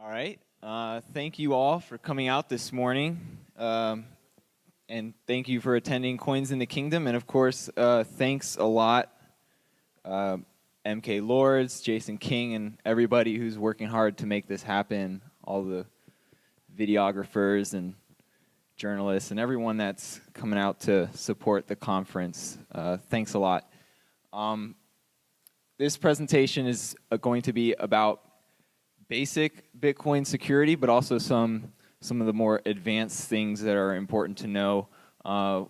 All right. Thank you all for coming out this morning. And thank you for attending Coins in the Kingdom. And of course, thanks a lot, MK Lords, Jason King, and everybody who's working hard to make this happen. All the videographers and journalists and everyone that's coming out to support the conference. Thanks a lot. This presentation is going to be about basic Bitcoin security, but also some of the more advanced things that are important to know. The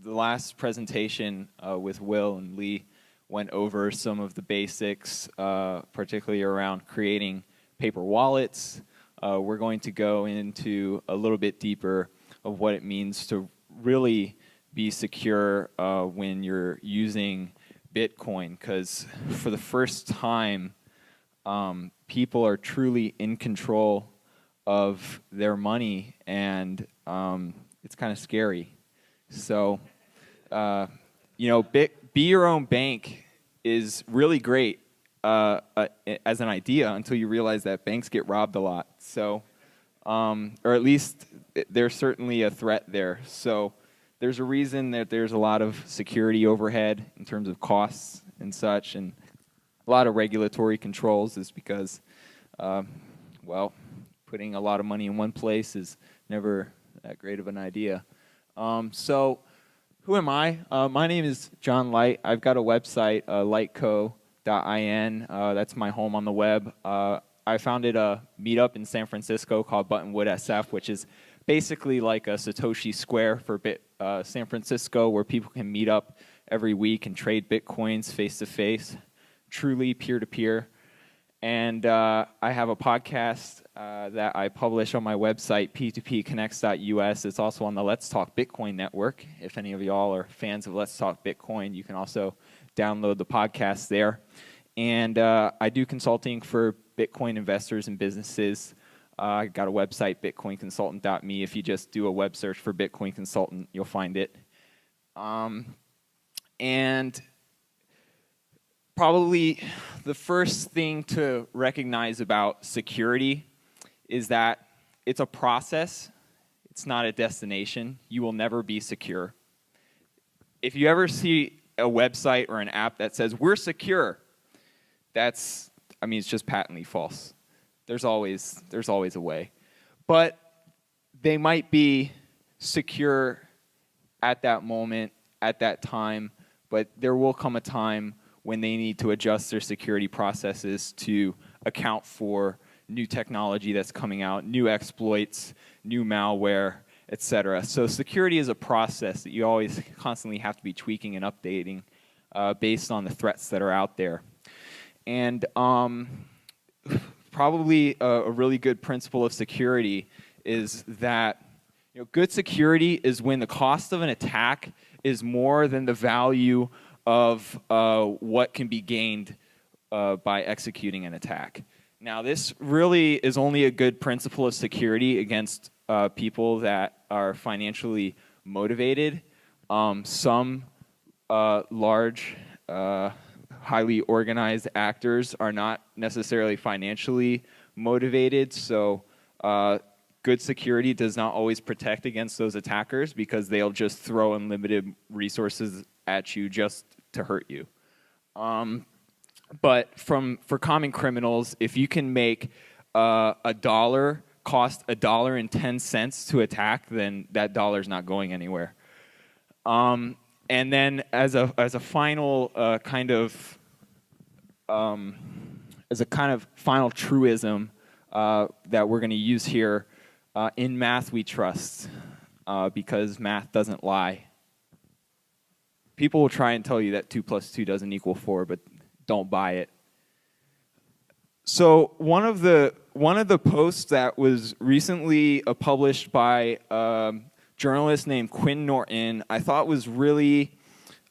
last presentation with Will and Lee went over some of the basics, particularly around creating paper wallets. We're going to go into a little bit deeper of what it means to really be secure when you're using Bitcoin, because for the first time, people are truly in control of their money, and it's kind of scary. So, you know, be your own bank is really great as an idea until you realize that banks get robbed a lot. So, or at least there's certainly a threat there. So there's a reason that there's a lot of security overhead in terms of costs and such, and a lot of regulatory controls is because, well, putting a lot of money in one place is never that great of an idea. So who am I? My name is John Light. I've got a website, lightco.in. That's my home on the web. I founded a meetup in San Francisco called Buttonwood SF, which is basically like a Satoshi Square for San Francisco, where people can meet up every week and trade Bitcoins face-to-face, truly peer-to-peer. And I have a podcast that I publish on my website, p2pconnects.us. It's also on the Let's Talk Bitcoin network. If any of y'all are fans of Let's Talk Bitcoin, you can also download the podcast there. And I do consulting for Bitcoin investors and businesses. I got a website, bitcoinconsultant.me. If you just do a web search for Bitcoin Consultant, you'll find it. And probably the first thing to recognize about security is that it's a process. It's not a destination. You will never be secure. If you ever see a website or an app that says, "We're secure," that's, I mean, it's just patently false. There's always a way. But they might be secure at that moment, at that time, but there will come a time when they need to adjust their security processes to account for new technology that's coming out, new exploits, new malware, etc. So security is a process that you always constantly have to be tweaking and updating based on the threats that are out there. And probably a really good principle of security is that, you know, good security is when the cost of an attack is more than the value of what can be gained by executing an attack. Now, this really is only a good principle of security against people that are financially motivated. Some large, highly organized actors are not necessarily financially motivated, so good security does not always protect against those attackers because they'll just throw unlimited resources at you just to hurt you. But for common criminals, if you can make a dollar cost $1.10 to attack, then that dollar's not going anywhere. And then as a final kind of final truism that we're going to use here, in math we trust, because math doesn't lie. People will try and tell you that 2 + 2 doesn't equal 4, but don't buy it. So one of the posts that was recently published by a journalist named Quinn Norton, I thought was really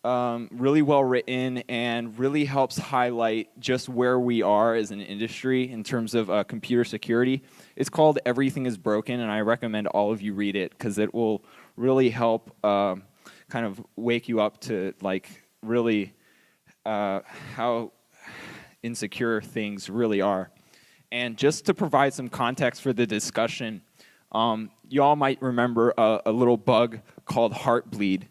well written and really helps highlight just where we are as an industry in terms of computer security. It's called "Everything is Broken," and I recommend all of you read it because it will really help kind of wake you up to like really how insecure things really are. And just to provide some context for the discussion, you all might remember a little bug called Heartbleed.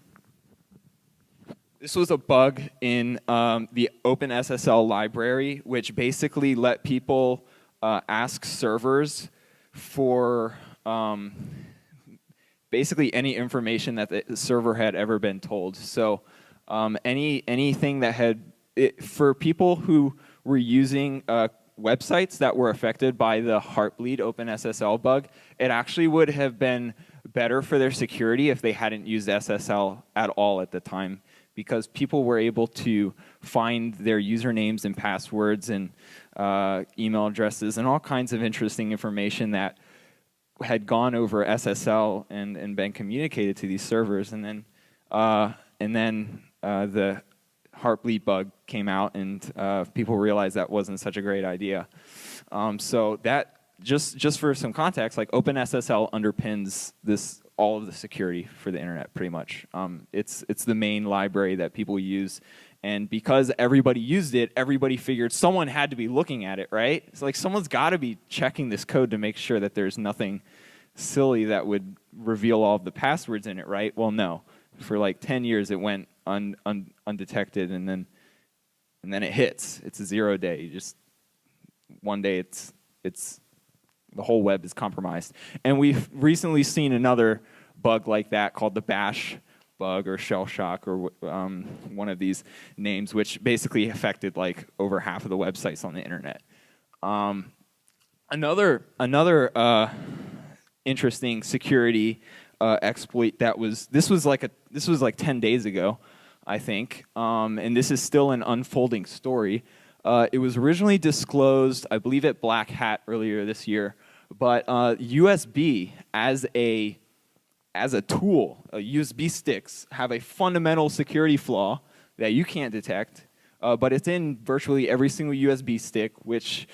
This was a bug in the OpenSSL library, which basically let people ask servers for basically any information that the server had ever been told. So anything that had, for people who were using websites that were affected by the Heartbleed OpenSSL bug, it actually would have been better for their security if they hadn't used SSL at all at the time, because people were able to find their usernames and passwords and email addresses and all kinds of interesting information that had gone over SSL and been communicated to these servers. And then the Heartbleed bug came out, and people realized that wasn't such a great idea. So that, just for some context, like OpenSSL underpins all of the security for the internet, pretty much. It's the main library that people use, and because everybody used it, everybody figured someone had to be looking at it, right? It's like someone's got to be checking this code to make sure that there's nothing silly that would reveal all of the passwords in it, right? Well, no. For like 10 years, it went undetected, and then it hits. It's a 0 day. One day, it's the whole web is compromised. And we've recently seen another bug like that called the bash bug or shell shock, or one of these names, which basically affected like over half of the websites on the internet. Another interesting security exploit this was like 10 days ago, I think, and this is still an unfolding story. It was originally disclosed, I believe, at Black Hat earlier this year, but USB as a tool, USB sticks have a fundamental security flaw that you can't detect, but it's in virtually every single USB stick, which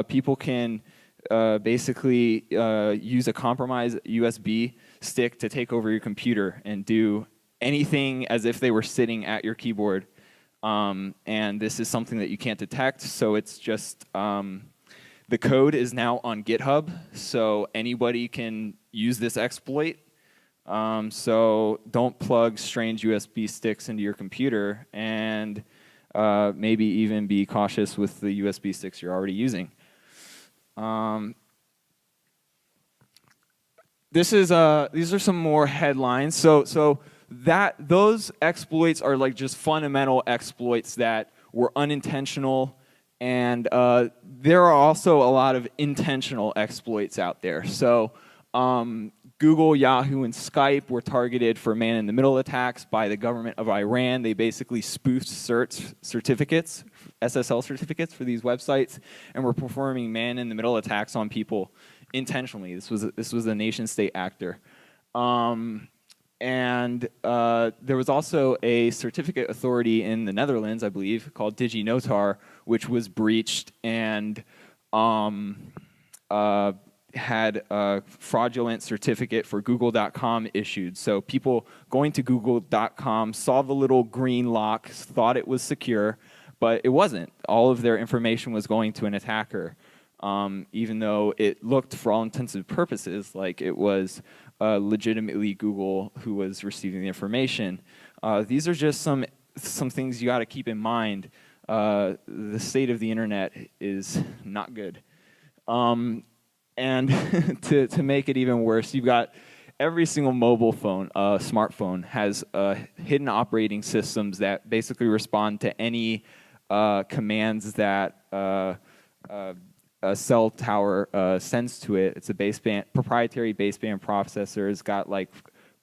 people can basically use a compromised USB stick to take over your computer and do anything as if they were sitting at your keyboard. And this is something that you can't detect, so it's just, the code is now on GitHub, so anybody can use this exploit. So don't plug strange USB sticks into your computer, and maybe even be cautious with the USB sticks you're already using. These are some more headlines. So those exploits are like just fundamental exploits that were unintentional, and there are also a lot of intentional exploits out there. So Google, Yahoo, and Skype were targeted for man-in-the-middle attacks by the government of Iran. They basically spoofed certificates, SSL certificates for these websites, and were performing man-in-the-middle attacks on people intentionally. This was a nation-state actor. And there was also a certificate authority in the Netherlands, I believe, called DigiNotar, which was breached and had a fraudulent certificate for Google.com issued. So people going to Google.com saw the little green lock, thought it was secure, but it wasn't. All of their information was going to an attacker, even though it looked, for all intents and purposes, like it was legitimately Google who was receiving the information. These are just some things you got to keep in mind. The state of the internet is not good. And to make it even worse, you've got every single mobile phone, smartphone, has hidden operating systems that basically respond to any commands that a cell tower sends to it. It's a proprietary baseband processor. It's got like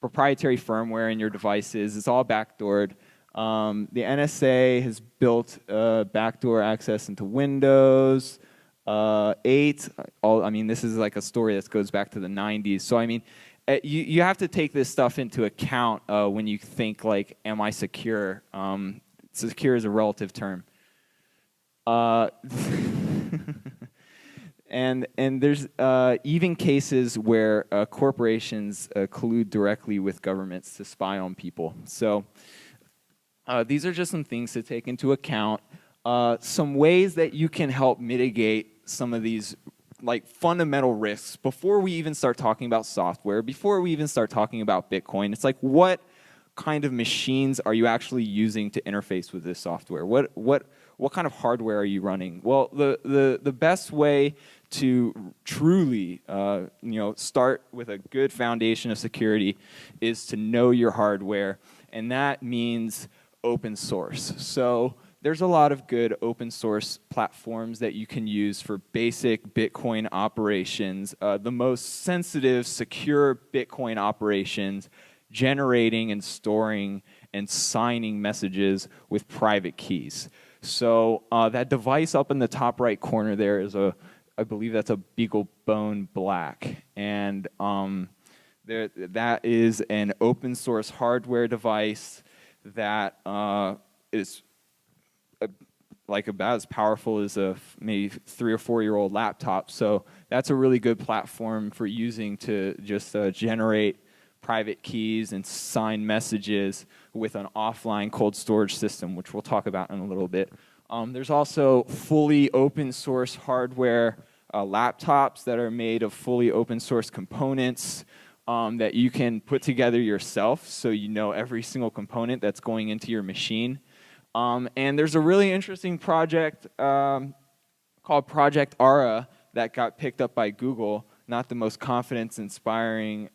proprietary firmware in your devices. It's all backdoored. The NSA has built backdoor access into Windows 8. I mean, this is like a story that goes back to the 90s. So I mean, you have to take this stuff into account when you think like, am I secure? Secure is a relative term. And there's even cases where corporations collude directly with governments to spy on people. So these are just some things to take into account. Some ways that you can help mitigate some of these like fundamental risks before we even start talking about software, before we even start talking about Bitcoin. It's like, what kind of machines are you actually using to interface with this software? What kind of hardware are you running? Well, the best way to truly start with a good foundation of security is to know your hardware, and that means open source. So there's a lot of good open source platforms that you can use for basic Bitcoin operations. The most sensitive, secure Bitcoin operations, generating and storing and signing messages with private keys. So that device up in the top right corner there is I believe that's a BeagleBone Black. And that is an open source hardware device that is like about as powerful as a maybe 3 or 4 year old laptop. So that's a really good platform for using to just generate private keys and sign messages with an offline cold storage system, which we'll talk about in a little bit. There's also fully open source hardware laptops that are made of fully open source components that you can put together yourself, so you know every single component that's going into your machine. And there's a really interesting project called Project Ara that got picked up by Google. Not the most confidence-inspiring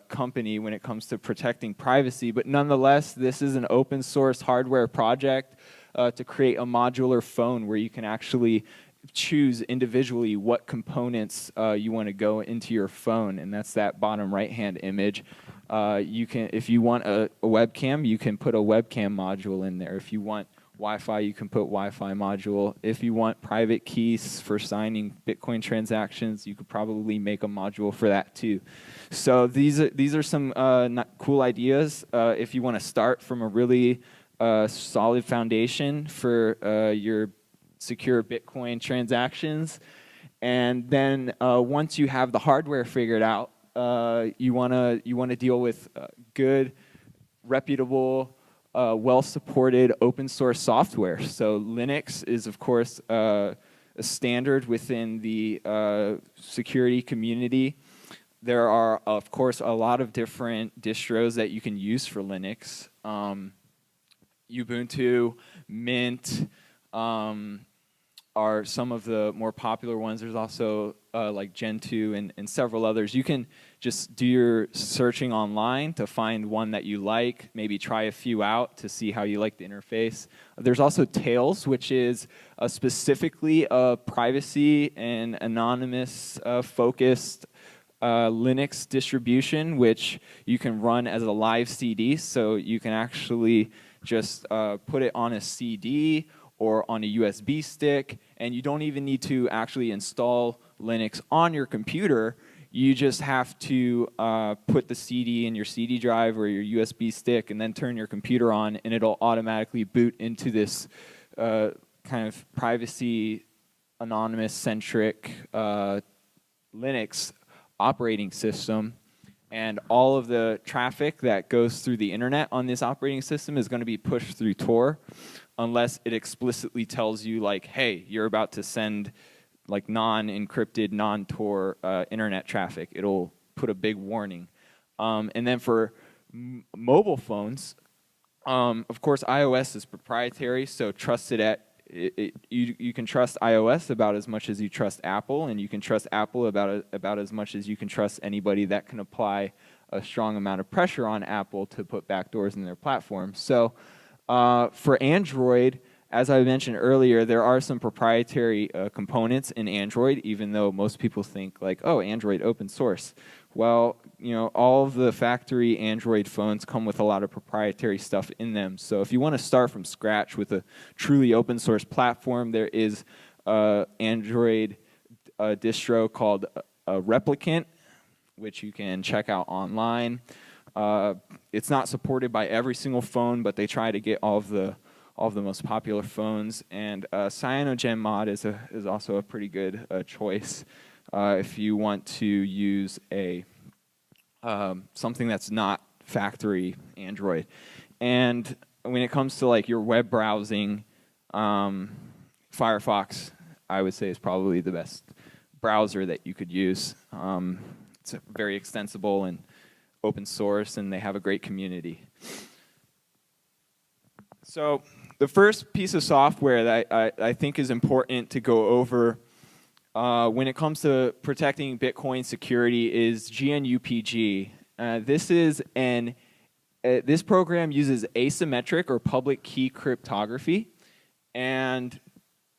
company when it comes to protecting privacy, but nonetheless, this is an open source hardware project to create a modular phone where you can actually choose individually what components you want to go into your phone, and that's that bottom right-hand image. You can, if you want a webcam, you can put a webcam module in there. If you want Wi-Fi, you can put Wi-Fi module. If you want private keys for signing Bitcoin transactions, you could probably make a module for that too. So these are some cool ideas if you want to start from a really solid foundation for your secure Bitcoin transactions. And then once you have the hardware figured out, you want to deal with good, reputable, well-supported open source software. So Linux is, of course, a standard within the security community. There are, of course, a lot of different distros that you can use for Linux. Ubuntu, Mint are some of the more popular ones. There's also like Gentoo and several others. You can just do your searching online to find one that you like, maybe try a few out to see how you like the interface. There's also Tails, which is specifically a privacy and anonymous focused Linux distribution, which you can run as a live CD. So you can actually just put it on a CD or on a USB stick, and you don't even need to actually install Linux on your computer. You just have to put the CD in your CD drive or your USB stick and then turn your computer on, and it'll automatically boot into this kind of privacy, anonymous-centric Linux operating system. And all of the traffic that goes through the internet on this operating system is going to be pushed through Tor, unless it explicitly tells you, like, hey, you're about to send like non-encrypted, non-Tor internet traffic. It'll put a big warning. And then for mobile phones, of course, iOS is proprietary, so trusted at you can trust iOS about as much as you trust Apple, and you can trust Apple about as much as you can trust anybody that can apply a strong amount of pressure on Apple to put backdoors in their platform. So for Android, as I mentioned earlier, there are some proprietary components in Android, even though most people think like, oh, Android open source. Well, you know, all of the factory Android phones come with a lot of proprietary stuff in them. So if you want to start from scratch with a truly open source platform, there is an Android distro called Replicant, which you can check out online. It's not supported by every single phone, but they try to get all of the most popular phones. And CyanogenMod is also a pretty good choice if you want to use a something that's not factory Android. And when it comes to like your web browsing, Firefox I would say is probably the best browser that you could use. It's very extensible and open source, and they have a great community. So the first piece of software that I think is important to go over when it comes to protecting Bitcoin security is GNUPG. This program uses asymmetric or public key cryptography, and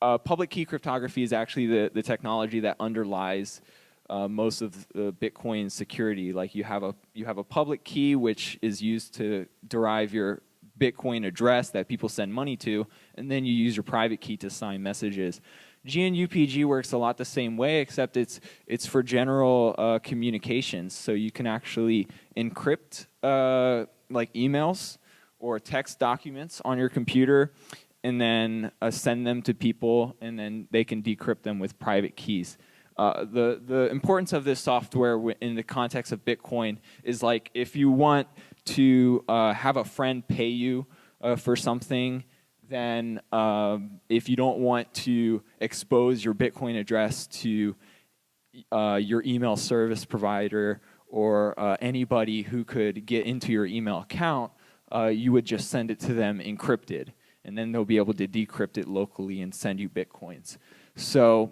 public key cryptography is actually the technology that underlies most of the Bitcoin security. Like you have a public key which is used to derive your Bitcoin address that people send money to, and then you use your private key to sign messages. GNUPG works a lot the same way, except it's for general communications. So you can actually encrypt like emails or text documents on your computer, and then send them to people, and then they can decrypt them with private keys. The importance of this software in the context of Bitcoin is like if you want to have a friend pay you for something, then if you don't want to expose your Bitcoin address to your email service provider or anybody who could get into your email account, you would just send it to them encrypted, and then they'll be able to decrypt it locally and send you Bitcoins. So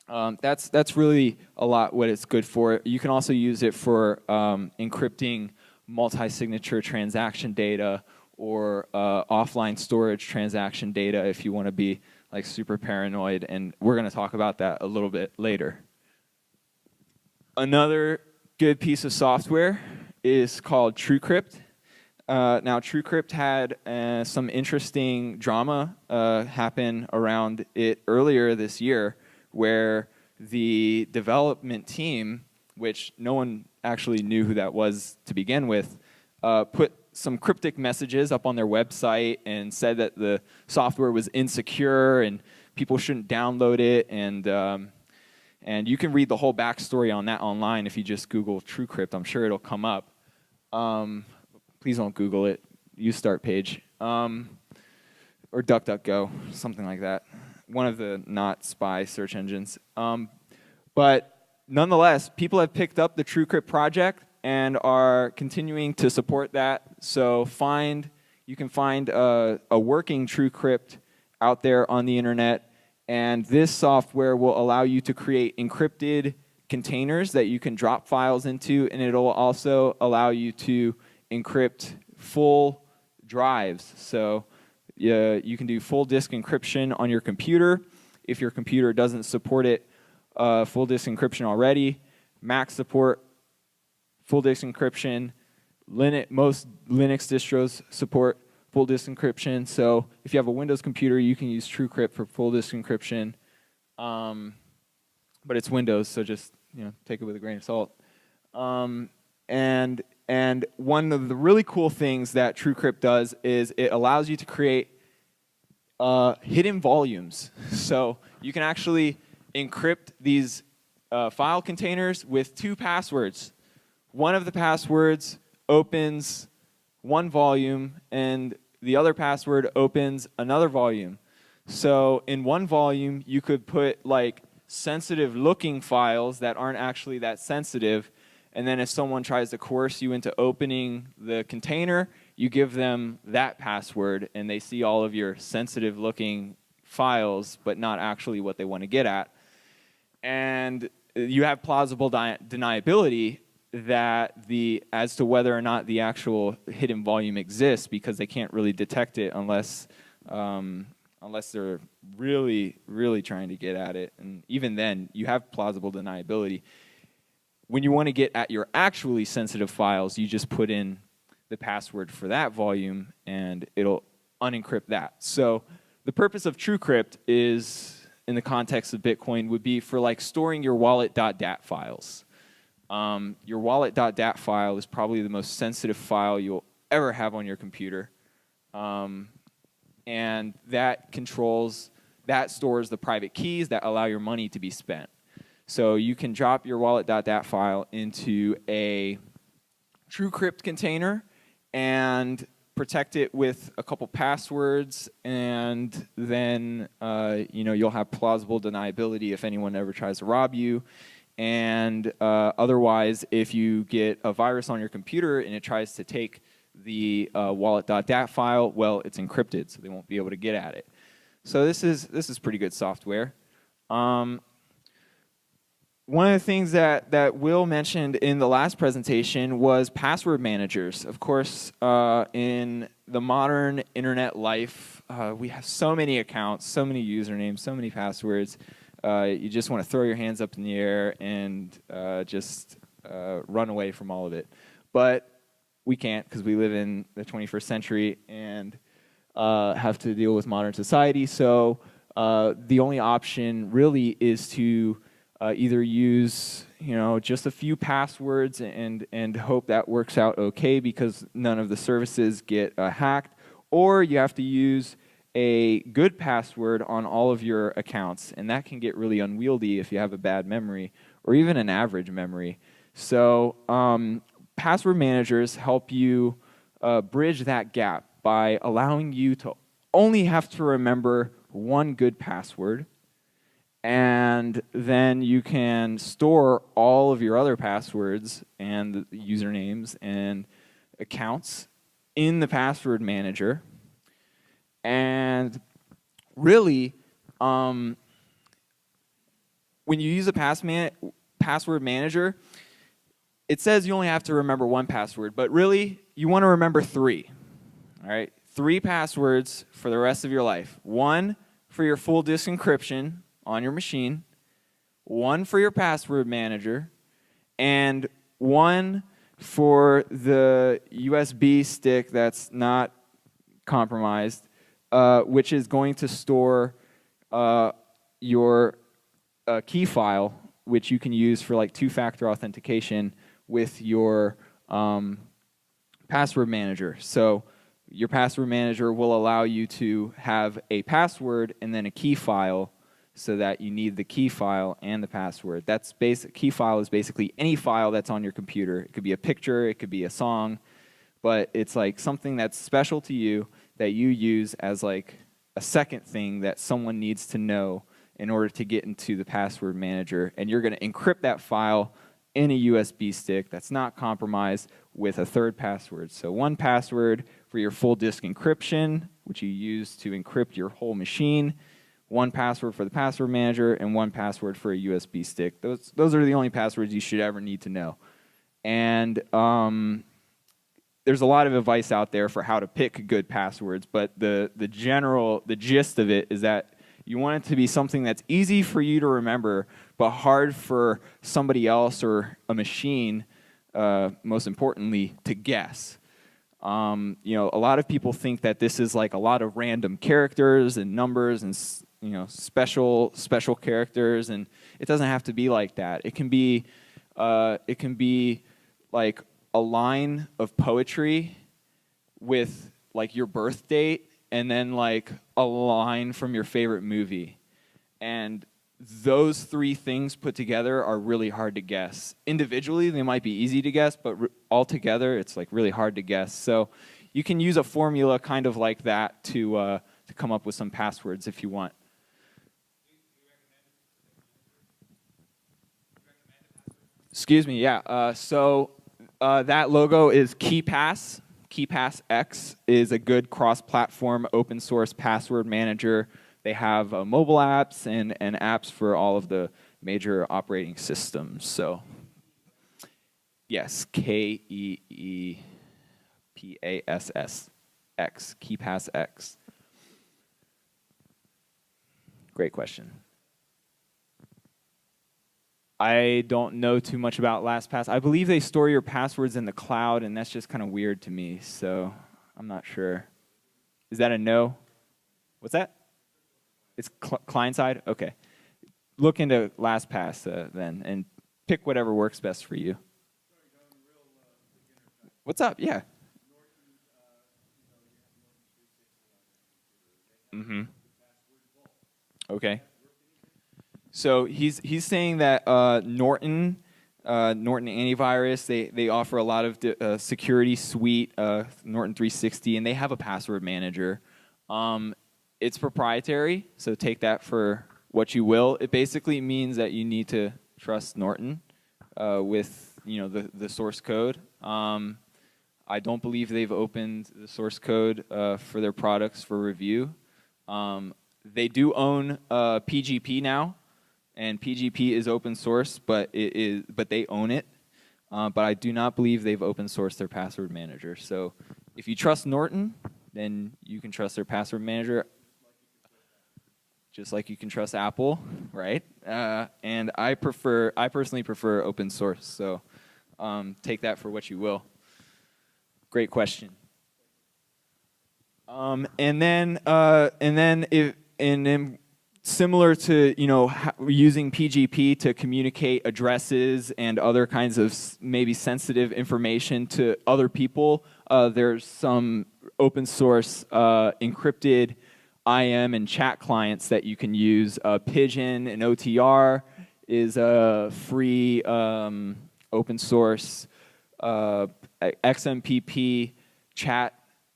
that's really a lot what it's good for. You can also use it for encrypting multi-signature transaction data or offline storage transaction data if you want to be like super paranoid, and we're going to talk about that a little bit later. Another good piece of software is called TrueCrypt. Now TrueCrypt had some interesting drama happen around it earlier this year, where the development team, which no one actually knew who that was to begin with, put some cryptic messages up on their website and said that the software was insecure and people shouldn't download it, and you can read the whole backstory on that online if you just Google TrueCrypt. I'm sure it'll come up. Please don't Google it. Use Start Page or DuckDuckGo, something like that. One of the not spy search engines. But nonetheless, people have picked up the TrueCrypt project and are continuing to support that. So you can find a working TrueCrypt out there on the internet, and this software will allow you to create encrypted containers that you can drop files into, and it'll also allow you to encrypt full drives. So you can do full disk encryption on your computer. If your computer doesn't support it, full disk encryption already. Mac support full disk encryption. Most Linux distros support full disk encryption. So if you have a Windows computer, you can use TrueCrypt for full disk encryption. But it's Windows, so just take it with a grain of salt. And one of the really cool things that TrueCrypt does is it allows you to create hidden volumes. So you can actually encrypt these file containers with 2 passwords. One of the passwords opens one volume, and the other password opens another volume. So in one volume, you could put like sensitive-looking files that aren't actually that sensitive, and then if someone tries to coerce you into opening the container, you give them that password, and they see all of your sensitive-looking files, but not actually what they want to get at. And you have plausible deniability as to whether or not the actual hidden volume exists, because they can't really detect it unless they're really, really trying to get at it. And even then, you have plausible deniability. When you want to get at your actually sensitive files, you just put in the password for that volume, and it'll unencrypt that. So the purpose of TrueCrypt is, in the context of Bitcoin, would be for like storing your wallet.dat files. Your wallet.dat file is probably the most sensitive file you'll ever have on your computer. And that stores the private keys that allow your money to be spent. So you can drop your wallet.dat file into a TrueCrypt container, and protect it with a couple passwords, and then you'll have plausible deniability if anyone ever tries to rob you. And otherwise, if you get a virus on your computer and it tries to take the wallet.dat file, well, it's encrypted, so they won't be able to get at it. So this is pretty good software. One of the things that Will mentioned in the last presentation was password managers. Of course, in the modern internet life, we have so many accounts, so many usernames, so many passwords. You just want to throw your hands up in the air and just run away from all of it. But we can't, because we live in the 21st century and have to deal with modern society. So the only option really is to either use just a few passwords and hope that works out okay because none of the services get hacked, or you have to use a good password on all of your accounts, and that can get really unwieldy if you have a bad memory or even an average memory. So password managers help you bridge that gap by allowing you to only have to remember one good password, and then you can store all of your other passwords and the usernames and accounts in the password manager. And really, when you use a password manager, it says you only have to remember one password, but really, you want to remember 3. All right, 3 passwords for the rest of your life. 1 for your full disk encryption on your machine, 1 for your password manager, and 1 for the USB stick that's not compromised, which is going to store your key file, which you can use for like 2-factor authentication with your password manager. So your password manager will allow you to have a password and then a key file, so that you need the key file and the password. That's key file is basically any file that's on your computer. It could be a picture, it could be a song, but it's like something that's special to you that you use as like a second thing that someone needs to know in order to get into the password manager. And you're going to encrypt that file in a USB stick that's not compromised with a 3rd password. So 1 password for your full disk encryption, which you use to encrypt your whole machine, 1 password for the password manager, and 1 password for a USB stick. Those are the only passwords you should ever need to know. And there's a lot of advice out there for how to pick good passwords, but the gist of it is that you want it to be something that's easy for you to remember, but hard for somebody else or a machine, most importantly, to guess. A lot of people think that this is like a lot of random characters and numbers and special characters, and it doesn't have to be like that. It can be like a line of poetry with like your birth date, and then like a line from your favorite movie, and those 3 things put together are really hard to guess. Individually, they might be easy to guess, but all together, it's like really hard to guess. So you can use a formula kind of like that to come up with some passwords if you want. Excuse me, yeah. So that logo is KeePass. KeePass X is a good cross-platform open source password manager. They have mobile apps and apps for all of the major operating systems. So yes, KeePass X, KeePass X. Great question. I don't know too much about LastPass. I believe they store your passwords in the cloud, and that's just kind of weird to me, so I'm not sure. Is that a no? What's that? It's client-side? Okay. Look into LastPass then, and pick whatever works best for you. What's up? Yeah. Mm-hmm. Okay. So he's saying that Norton Norton Antivirus. They offer a lot of security suite, Norton 360, and they have a password manager. It's proprietary, so take that for what you will. It basically means that you need to trust Norton with the source code. I don't believe they've opened the source code for their products for review. They do own PGP now, and PGP is open source, but they own it. But I do not believe they've open sourced their password manager. So if you trust Norton, then you can trust their password manager, just like you can trust Apple, right? And I personally prefer open source. So take that for what you will. Great question. And then similar to using PGP to communicate addresses and other kinds of maybe sensitive information to other people, there's some open source encrypted IM and chat clients that you can use. Pigeon and OTR is a free open source XMPP chat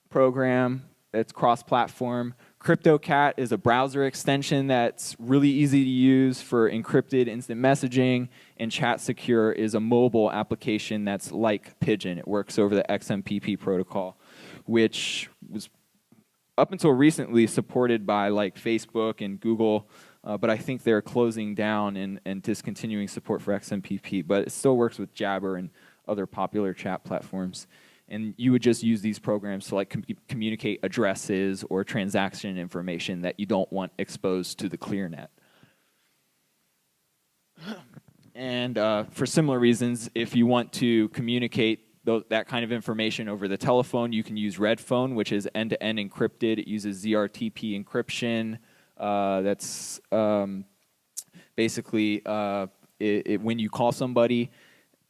program that's cross-platform. CryptoCat is a browser extension that's really easy to use for encrypted instant messaging, and ChatSecure is a mobile application that's like Pigeon. It works over the XMPP protocol, which was up until recently supported by like Facebook and Google, but I think they're closing down and discontinuing support for XMPP, but it still works with Jabber and other popular chat platforms. And you would just use these programs to like communicate addresses or transaction information that you don't want exposed to the ClearNet. And for similar reasons, if you want to communicate that kind of information over the telephone, you can use Redphone, which is end-to-end encrypted. It uses ZRTP encryption. That's basically when you call somebody,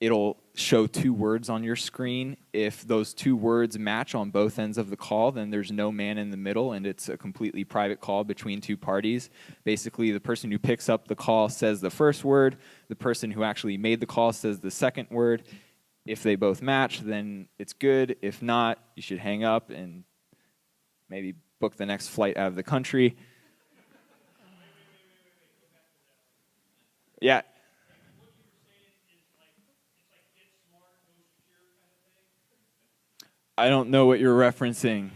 it'll show 2 words on your screen. If those 2 words match on both ends of the call, then there's no man in the middle, and it's a completely private call between 2 parties. Basically, the person who picks up the call says the first word. The person who actually made the call says the second word. If they both match, then it's good. If not, you should hang up and maybe book the next flight out of the country. Yeah. I don't know what you're referencing.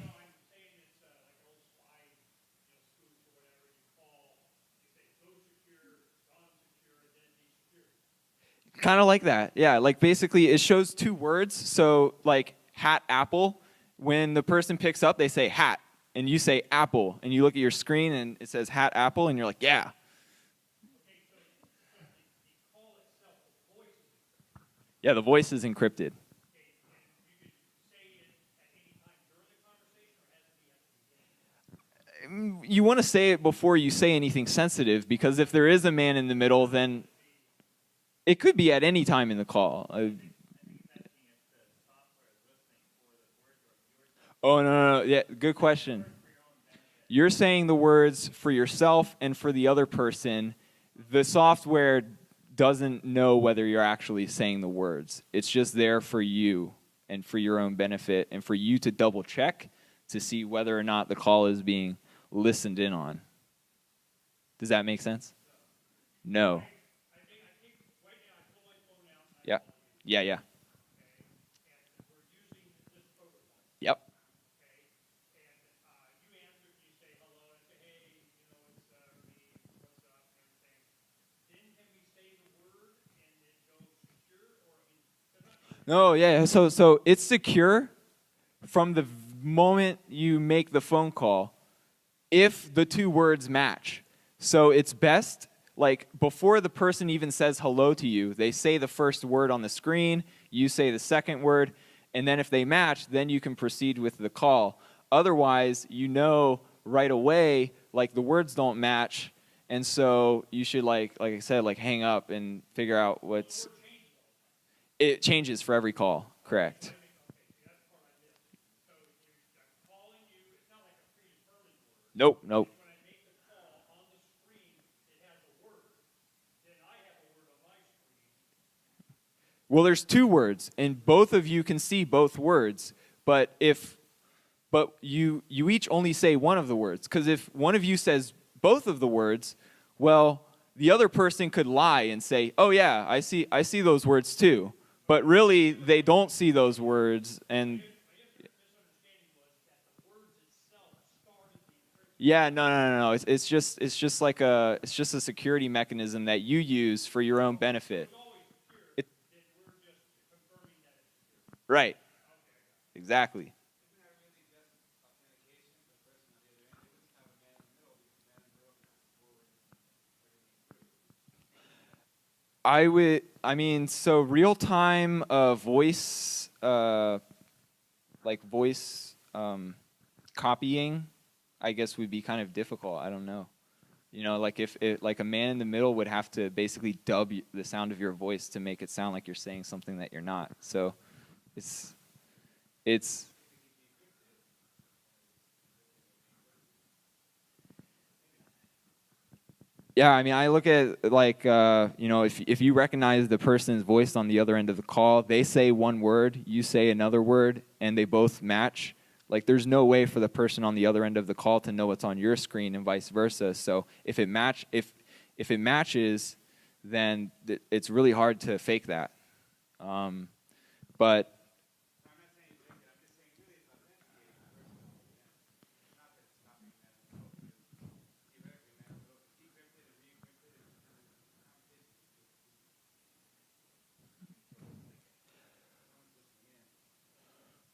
Kind of like that, yeah. Like basically, it shows 2 words. So like hat apple. When the person picks up, they say hat, and you say apple, and you look at your screen and it says hat apple, and you're like, yeah. Yeah, the voice is encrypted. You want to say it before you say anything sensitive, because if there is a man in the middle, then it could be at any time in the call. Oh, no. Yeah, good question. You're saying the words for yourself and for the other person. The software doesn't know whether you're actually saying the words. It's just there for you and for your own benefit and for you to double check to see whether or not the call is being listened in on. Does that make sense? No. Yeah. Yeah. Yep. No, yeah. So it's secure from the moment you make the phone call if the 2 words match. So it's best, like, before the person even says hello to you, they say the first word on the screen, you say the second word, and then if they match, then you can proceed with the call. Otherwise, you know right away, like, the words don't match, and so you should, like I said, like, hang up and figure out what's... It changes for every call, correct. Nope. Well, there's two words, and both of you can see both words. But you each only say one of the words, because if one of you says both of the words, well, the other person could lie and say, "Oh yeah, I see those words too," but really they don't see those words. And yeah, no. It's just like a security mechanism that you use for your own benefit. It, right. Exactly. I mean, so real-time voice, like voice copying, I guess would be kind of difficult. I don't know. You know, like if like a man in the middle would have to basically dub the sound of your voice to make it sound like you're saying something that you're not. So it's yeah, I mean, I look at like you know, if you recognize the person's voice on the other end of the call, they say one word, you say another word, and they both match. Like, there's no way for the person on the other end of the call to know what's on your screen, and vice versa. So if it matches, then it's really hard to fake that. But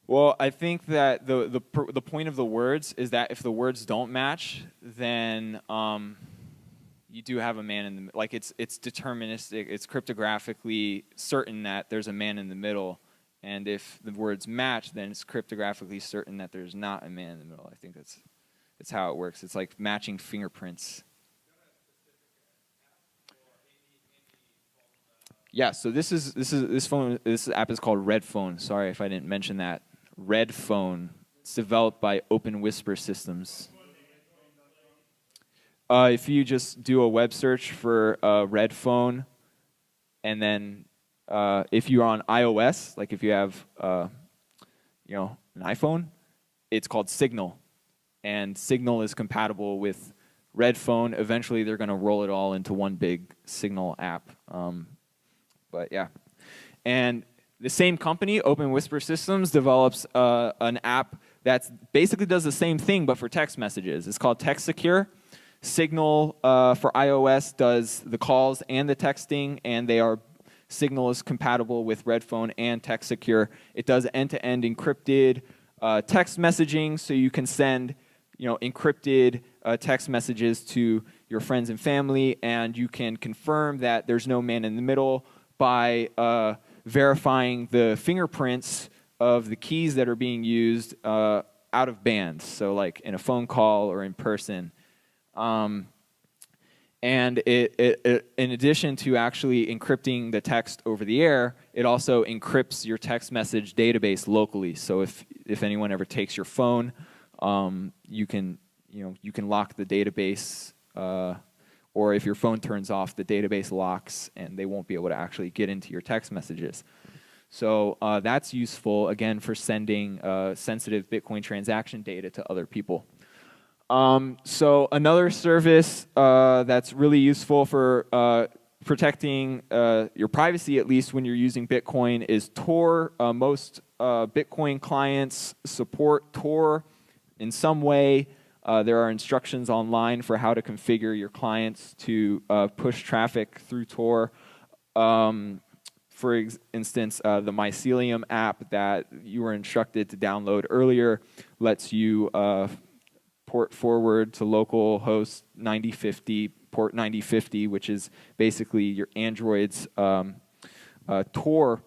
well, I think that the point of the words is that if the words don't match, then you do have a man in the, like, it's deterministic, it's cryptographically certain that there's a man in the middle, and if the words match, then it's cryptographically certain that there's not a man in the middle. I think that's how it works. It's like matching fingerprints. Yeah, so this app is called Red Phone. Sorry if I didn't mention that. Red Phone. It's developed by Open Whisper Systems. If you just do a web search for Red Phone, and then if you're on iOS, like if you have you know, an iPhone, it's called Signal, and Signal is compatible with Red Phone. Eventually, they're going to roll it all into one big Signal app. But yeah, and the same company, Open Whisper Systems, develops an app that basically does the same thing but for text messages. It's called TextSecure. Signal for iOS does the calls and the texting, and Signal is compatible with Red Phone and TextSecure. It does end-to-end encrypted text messaging, so you can send, you know, encrypted text messages to your friends and family, and you can confirm that there's no man in the middle by verifying the fingerprints of the keys that are being used out of band, so like in a phone call or in person. And in addition to actually encrypting the text over the air, it also encrypts your text message database locally. So if anyone ever takes your phone, you can lock the database, or if your phone turns off, the database locks, and they won't be able to actually get into your text messages. So that's useful, again, for sending sensitive Bitcoin transaction data to other people. So another service that's really useful for protecting your privacy, at least when you're using Bitcoin, is Tor. Most Bitcoin clients support Tor in some way. There are instructions online for how to configure your clients to push traffic through Tor. For instance, the Mycelium app that you were instructed to download earlier lets you port forward to local host 9050, port 9050, which is basically your Android's Tor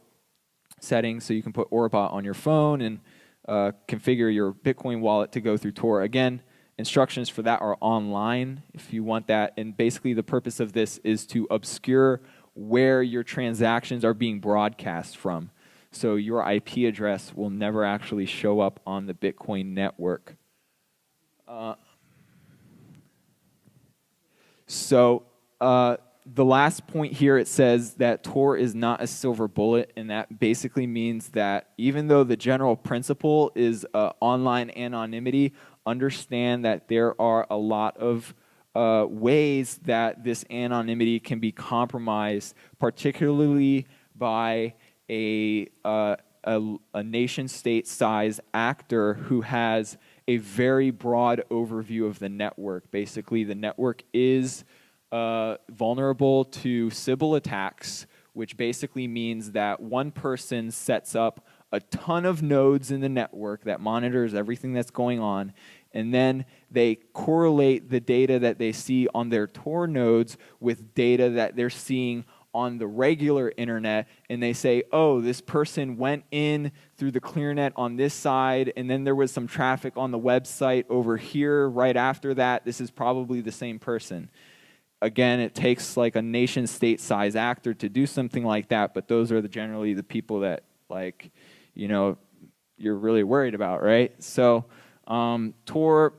settings, so you can put Orbot on your phone and configure your Bitcoin wallet to go through Tor. Again, instructions for that are online if you want that, and basically the purpose of this is to obscure where your transactions are being broadcast from. So your IP address will never actually show up on the Bitcoin network. So the last point here, it says that Tor is not a silver bullet, and that basically means that even though the general principle is online anonymity, understand that there are a lot of ways that this anonymity can be compromised, particularly by a nation-state-size actor who has a very broad overview of the network. Basically, the network is vulnerable to Sybil attacks, which basically means that one person sets up a ton of nodes in the network that monitors everything that's going on, and then they correlate the data that they see on their Tor nodes with data that they're seeing on the regular internet, and they say, oh, this person went in through the ClearNet on this side, and then there was some traffic on the website over here right after that. This is probably the same person. Again, it takes like a nation-state size actor to do something like that, but those are generally the people that, like, you know, you're really worried about, right? So Tor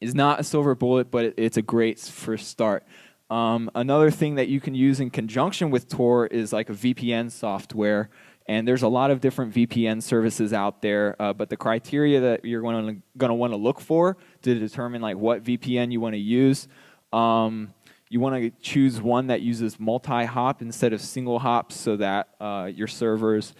is not a silver bullet, but it's a great first start. Another thing that you can use in conjunction with Tor is like a VPN software, and there's a lot of different VPN services out there, but the criteria that you're going to want to look for to determine like what VPN you want to use, you want to choose one that uses multi-hop instead of single hop, so that your servers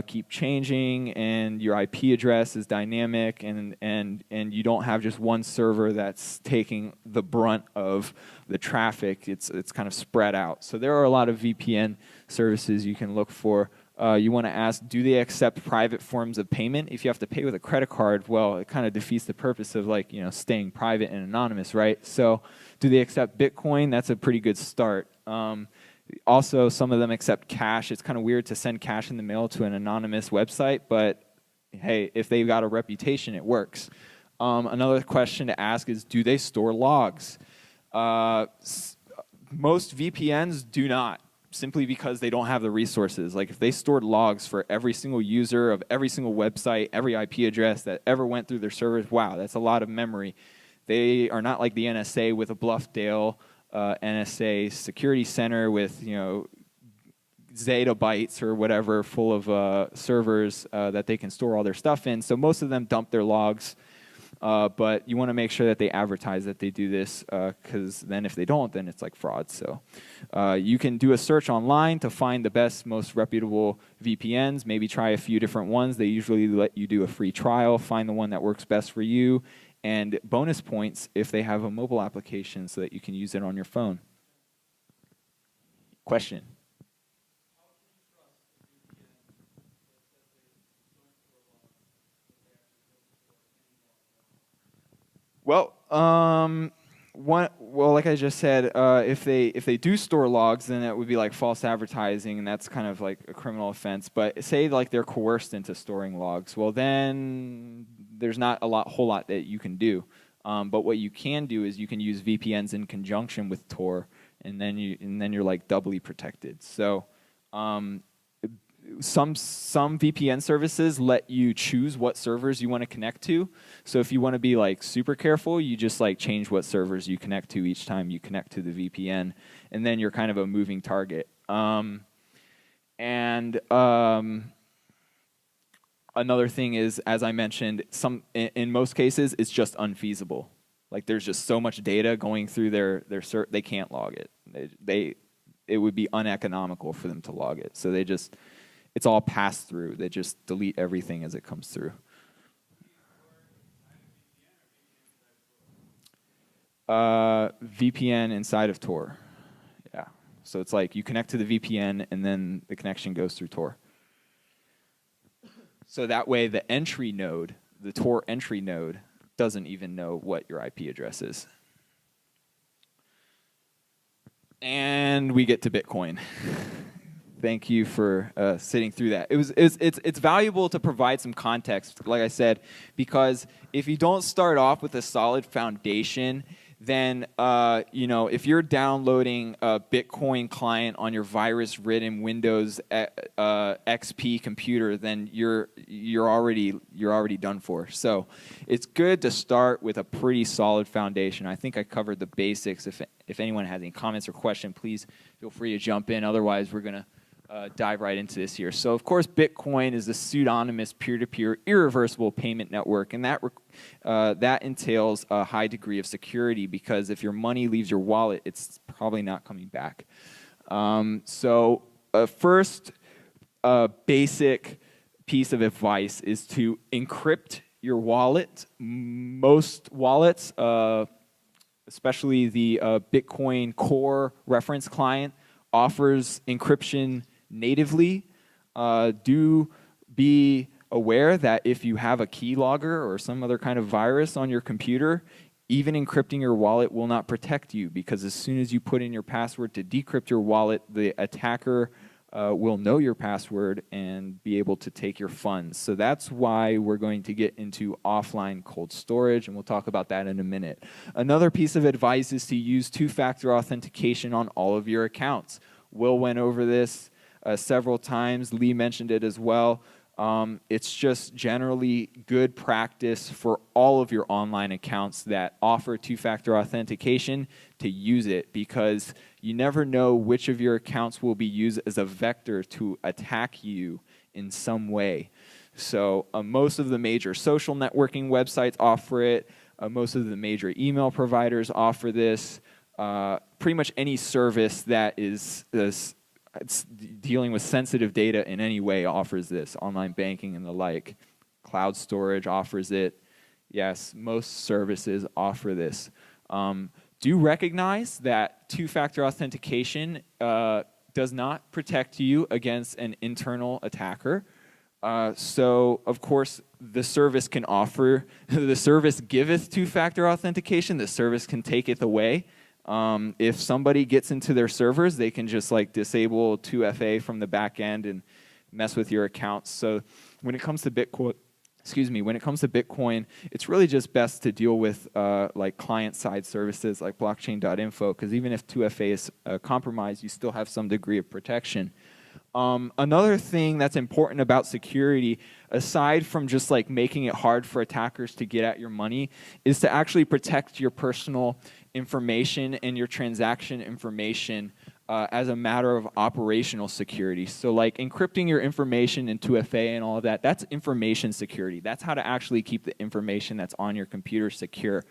keep changing and your IP address is dynamic, and you don't have just one server that's taking the brunt of the traffic. It's kind of spread out. So there are a lot of VPN services you can look for. You want to ask, do they accept private forms of payment? If you have to pay with a credit card, well, it kind of defeats the purpose of, like, you know, staying private and anonymous, right? So do they accept Bitcoin? That's a pretty good start. Also, some of them accept cash. It's kind of weird to send cash in the mail to an anonymous website, but hey, if they've got a reputation, it works. Another question to ask is, do they store logs? Most VPNs do not, simply because they don't have the resources. Like, if they stored logs for every single user of every single website, every IP address that ever went through their servers, wow, that's a lot of memory. They are not like the NSA with a Bluffdale NSA security center with, you know, zettabytes or whatever full of servers that they can store all their stuff in. So most of them dump their logs, but you want to make sure that they advertise that they do this, because then if they don't, then it's like fraud. So you can do a search online to find the best, most reputable VPNs. Maybe try a few different ones. They usually let you do a free trial, find the one that works best for you, and bonus points if they have a mobile application so that you can use it on your phone. Question? Well, like I just said, if they do store logs, then it would be like false advertising, and that's kind of like a criminal offense. But say like they're coerced into storing logs, well then there's not a whole lot that you can do. But what you can do is you can use VPNs in conjunction with Tor, and then you're like doubly protected. So some VPN services let you choose what servers you want to connect to. So if you want to be like super careful, you just like change what servers you connect to each time you connect to the VPN, and then you're kind of a moving target. Another thing is, as I mentioned, in most cases it's just unfeasible. Like, there's just so much data going through they can't log it. It would be uneconomical for them to log it. So it's all passed through. They just delete everything as it comes through. VPN inside of Tor. Yeah. So it's like you connect to the VPN and then the connection goes through Tor. So that way the entry node, the Tor entry node, doesn't even know what your IP address is. And we get to Bitcoin. Thank you for sitting through that. It's valuable to provide some context, like I said, because if you don't start off with a solid foundation, then if you're downloading a Bitcoin client on your virus-ridden Windows XP computer, then you're already done for. So it's good to start with a pretty solid foundation. I think I covered the basics. If anyone has any comments or questions, please feel free to jump in. Otherwise, we're gonna dive right into this here. So, of course, Bitcoin is a pseudonymous peer-to-peer irreversible payment network, and that entails a high degree of security, because if your money leaves your wallet, it's probably not coming back. First basic piece of advice is to encrypt your wallet. Most wallets, especially the Bitcoin Core reference client, offers encryption natively. Do be aware that if you have a keylogger or some other kind of virus on your computer, even encrypting your wallet will not protect you, because as soon as you put in your password to decrypt your wallet, the attacker will know your password and be able to take your funds. So that's why we're going to get into offline cold storage, and we'll talk about that in a minute. Another piece of advice is to use two-factor authentication on all of your accounts. Will went over this several times. Lee mentioned it as well. It's just generally good practice for all of your online accounts that offer two-factor authentication to use it, because you never know which of your accounts will be used as a vector to attack you in some way. So most of the major social networking websites offer it. Most of the major email providers offer this. Pretty much any service that is dealing with sensitive data in any way offers this. Online banking and the like. Cloud storage offers it. Yes, most services offer this. Do recognize that two-factor authentication does not protect you against an internal attacker. So, of course, the service can offer, the service giveth two-factor authentication, the service can take it away. If somebody gets into their servers, they can just like disable 2FA from the back end and mess with your accounts. So when it comes to Bitcoin, it's really just best to deal with like client-side services like blockchain.info, because even if 2FA is compromised, you still have some degree of protection. Another thing that's important about security, aside from just like making it hard for attackers to get at your money, is to actually protect your personal information and your transaction information as a matter of operational security. So like encrypting your information in 2FA and all of that, that's information security. That's how to actually keep the information that's on your computer secure.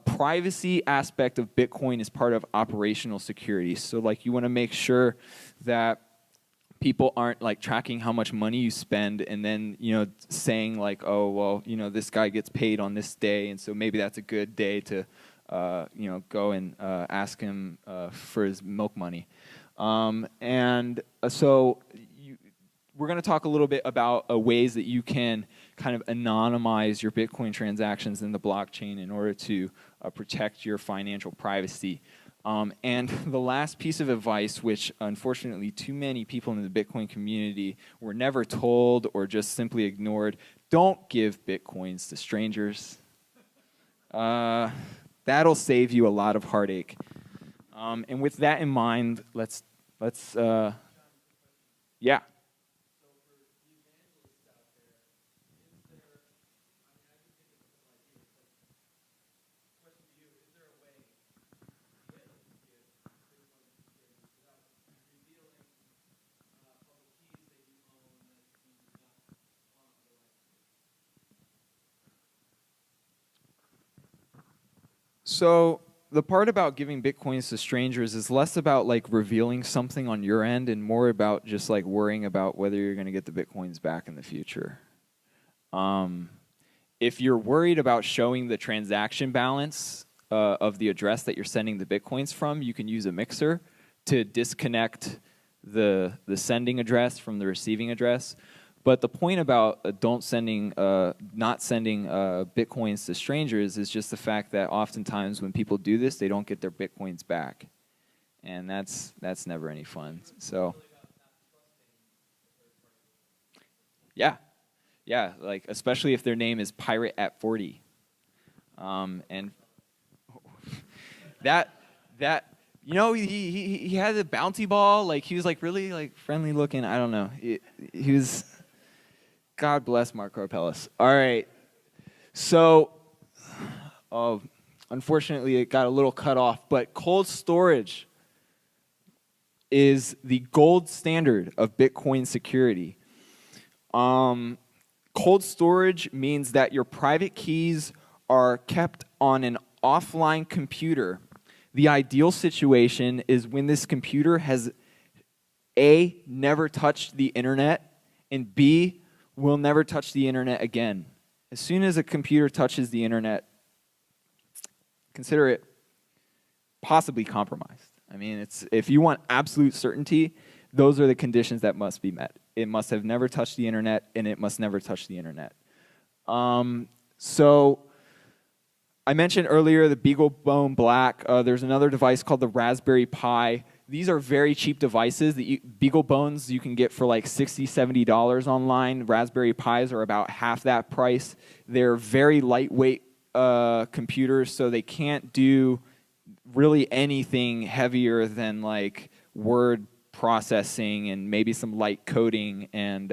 Privacy aspect of Bitcoin is part of operational security. So like you want to make sure that people aren't like tracking how much money you spend and then, saying like, oh, well, this guy gets paid on this day, and so maybe that's a good day to go and ask him for his milk money. We're going to talk a little bit about ways that you can kind of anonymize your Bitcoin transactions in the blockchain in order to protect your financial privacy. And the last piece of advice, which unfortunately too many people in the Bitcoin community were never told or just simply ignored: don't give Bitcoins to strangers. That'll save you a lot of heartache. And with that in mind, let's yeah. So the part about giving Bitcoins to strangers is less about like revealing something on your end and more about just like worrying about whether you're going to get the Bitcoins back in the future. If you're worried about showing the transaction balance of the address that you're sending the Bitcoins from, you can use a mixer to disconnect the sending address from the receiving address. But the point about not sending Bitcoins to strangers is just the fact that oftentimes when people do this, they don't get their Bitcoins back, and that's never any fun. So, yeah, like especially if their name is Pirate at 40, and That you know, he had the bounty ball. Like he was like really like friendly looking. I don't know. He was. God bless Mark Karpellis. All right. So, unfortunately, it got a little cut off. But cold storage is the gold standard of Bitcoin security. Cold storage means that your private keys are kept on an offline computer. The ideal situation is when this computer has A, never touched the internet, and B, will never touch the internet again. As soon as a computer touches the internet, consider it possibly compromised. I mean, if you want absolute certainty, those are the conditions that must be met. It must have never touched the internet, and it must never touch the internet. So I mentioned earlier the BeagleBone Black. There's another device called the Raspberry Pi. These are very cheap devices. The BeagleBones you can get for like $60, $70 online. Raspberry Pis are about half that price. They're very lightweight computers, so they can't do really anything heavier than like word processing and maybe some light coding and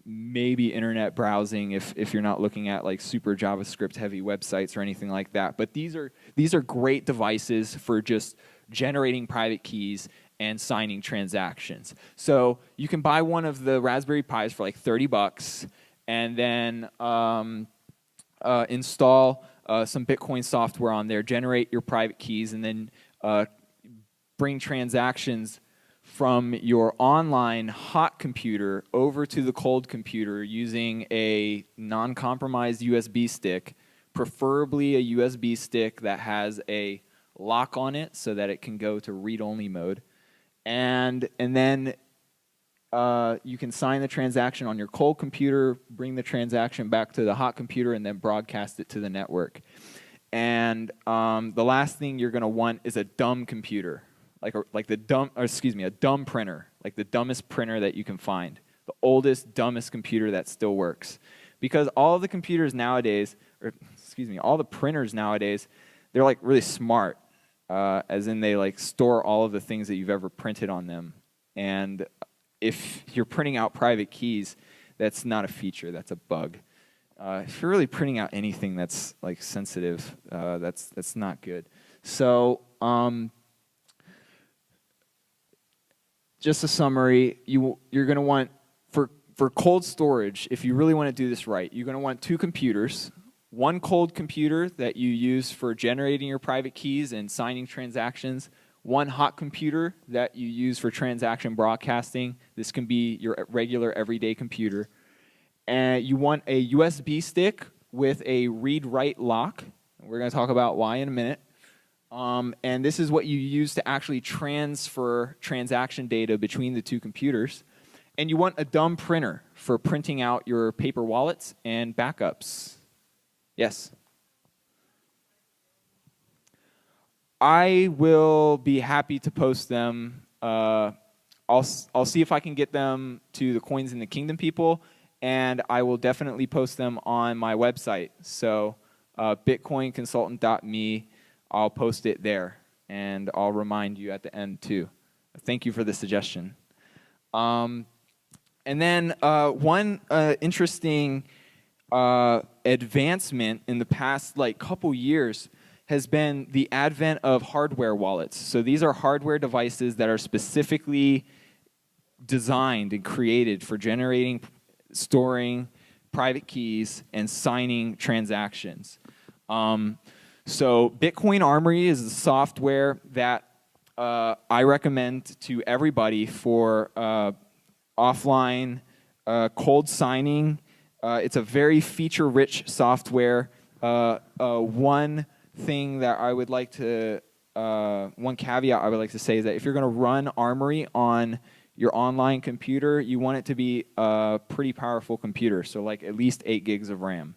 maybe internet browsing if you're not looking at like super JavaScript heavy websites or anything like that. But these are great devices for just generating private keys and signing transactions. So you can buy one of the Raspberry Pis for like $30 and then install some Bitcoin software on there, generate your private keys, and then bring transactions from your online hot computer over to the cold computer using a non-compromised USB stick, preferably a USB stick that has a lock on it so that it can go to read-only mode. And then you can sign the transaction on your cold computer, bring the transaction back to the hot computer, and then broadcast it to the network. And the last thing you're going to want is a dumb computer, a dumb printer, like the dumbest printer that you can find, the oldest, dumbest computer that still works. Because all of the computers nowadays, all the printers nowadays, they're like really smart, as in they like store all of the things that you've ever printed on them. And if you're printing out private keys, that's not a feature, that's a bug. If you're really printing out anything that's like sensitive, that's not good. So just a summary, you're going to want, for cold storage, if you really want to do this right, you're going to want two computers. One cold computer that you use for generating your private keys and signing transactions. One hot computer that you use for transaction broadcasting. This can be your regular everyday computer. And you want a USB stick with a read-write lock. We're going to talk about why in a minute. And this is what you use to actually transfer transaction data between the two computers. And you want a dumb printer for printing out your paper wallets and backups. Yes? I will be happy to post them. I'll see if I can get them to the Coins in the Kingdom people, and I will definitely post them on my website. So bitcoinconsultant.me, I'll post it there, and I'll remind you at the end too. Thank you for the suggestion. And then one interesting advancement in the past couple years has been the advent of hardware wallets. So these are hardware devices that are specifically designed and created for generating, storing private keys, and signing transactions. So Bitcoin Armory is the software that I recommend to everybody for offline cold signing. It's a very feature-rich software. One thing that I would like to, one caveat I would like to say is that if you're going to run Armory on your online computer, you want it to be a pretty powerful computer, so like at least 8 gigs of RAM.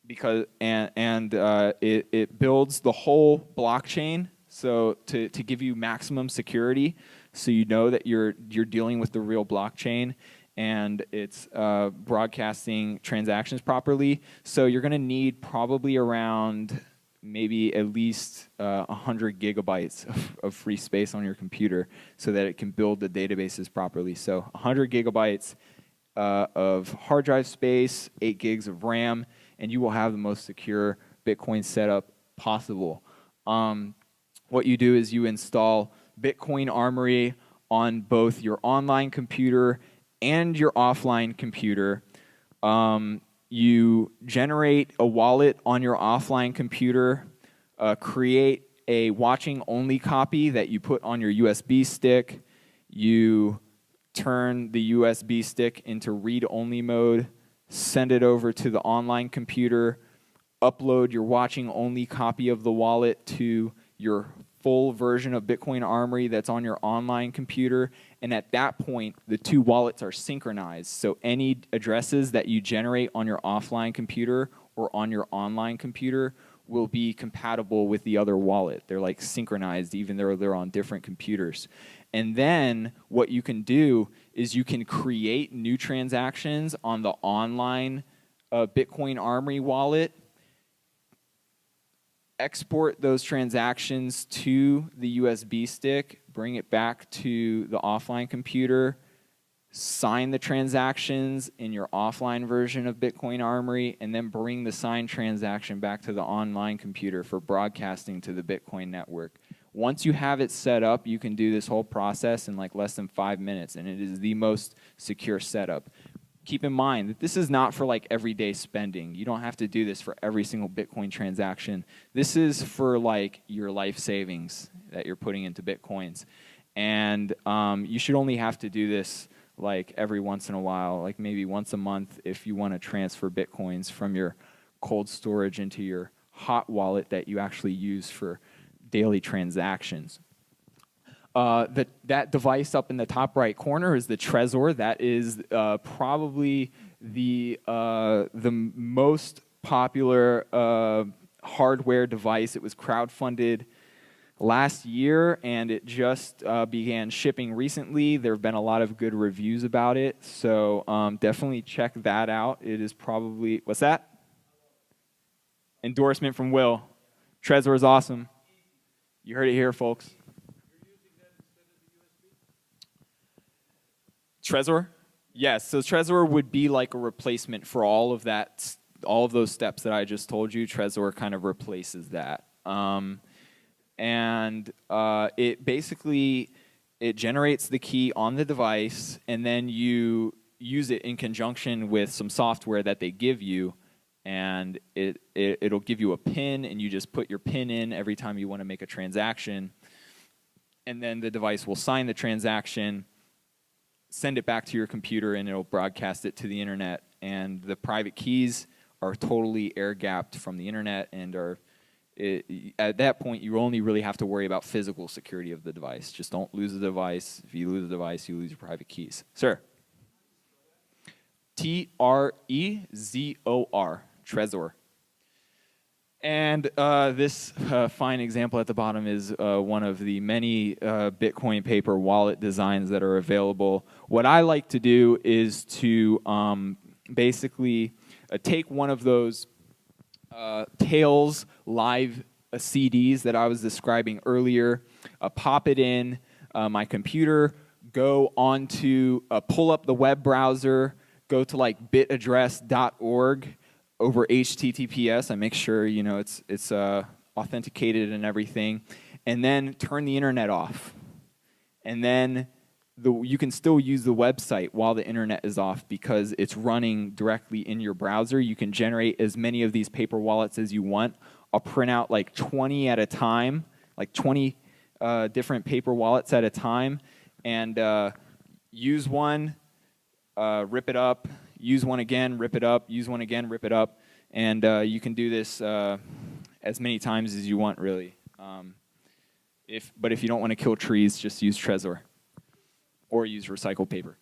Because it builds the whole blockchain, so to give you maximum security, so you know that you're dealing with the real blockchain, and it's broadcasting transactions properly. So you're going to need probably around maybe at least 100 gigabytes of free space on your computer so that it can build the databases properly. So 100 gigabytes of hard drive space, 8 gigs of RAM, and you will have the most secure Bitcoin setup possible. What you do is you install Bitcoin Armory on both your online computer and your offline computer. You generate a wallet on your offline computer, create a watching only copy that you put on your USB stick. You turn the USB stick into read-only mode, send it over to the online computer, upload your watching only copy of the wallet to your full version of Bitcoin Armory that's on your online computer, and at that point, the two wallets are synchronized. So any addresses that you generate on your offline computer or on your online computer will be compatible with the other wallet. They're like synchronized even though they're on different computers. And then what you can do is you can create new transactions on the online Bitcoin Armory wallet, export those transactions to the USB stick, bring it back to the offline computer, sign the transactions in your offline version of Bitcoin Armory, and then bring the signed transaction back to the online computer for broadcasting to the Bitcoin network. Once you have it set up, you can do this whole process in like less than 5 minutes, and it is the most secure setup. Keep in mind that this is not for like everyday spending. You don't have to do this for every single Bitcoin transaction. This is for like your life savings that you're putting into Bitcoins. And you should only have to do this like every once in a while, like maybe once a month if you want to transfer Bitcoins from your cold storage into your hot wallet that you actually use for daily transactions. That device up in the top right corner is the Trezor. That is probably the most popular hardware device. It was crowdfunded last year, and it just began shipping recently. There have been a lot of good reviews about it, so definitely check that out. It is probably, what's that? Endorsement from Will. Trezor is awesome. You heard it here, folks. Trezor? Yes, so Trezor would be like a replacement for all of that, all of those steps that I just told you. Trezor kind of replaces that. It basically, it generates the key on the device, and then you use it in conjunction with some software that they give you, and it'll give you a PIN, and you just put your PIN in every time you want to make a transaction, and then the device will sign the transaction, send it back to your computer, and it'll broadcast it to the internet. And the private keys are totally air-gapped from the internet, and at that point, you only really have to worry about physical security of the device. Just don't lose the device. If you lose the device, you lose your private keys. Sir? Trezor, Trezor. And this fine example at the bottom is one of the many Bitcoin paper wallet designs that are available. What I like to do is to basically take one of those Tails live CDs that I was describing earlier, pop it in my computer, go on to pull up the web browser, go to like bitaddress.org over HTTPS. I make sure it's authenticated and everything, and then turn the internet off. And then you can still use the website while the internet is off because it's running directly in your browser. You can generate as many of these paper wallets as you want. I'll print out like 20 at a time, like 20 different paper wallets at a time, and use one, rip it up, use one again, rip it up, use one again, rip it up, and you can do this as many times as you want, really. But if you don't want to kill trees, just use Trezor or use recycled paper.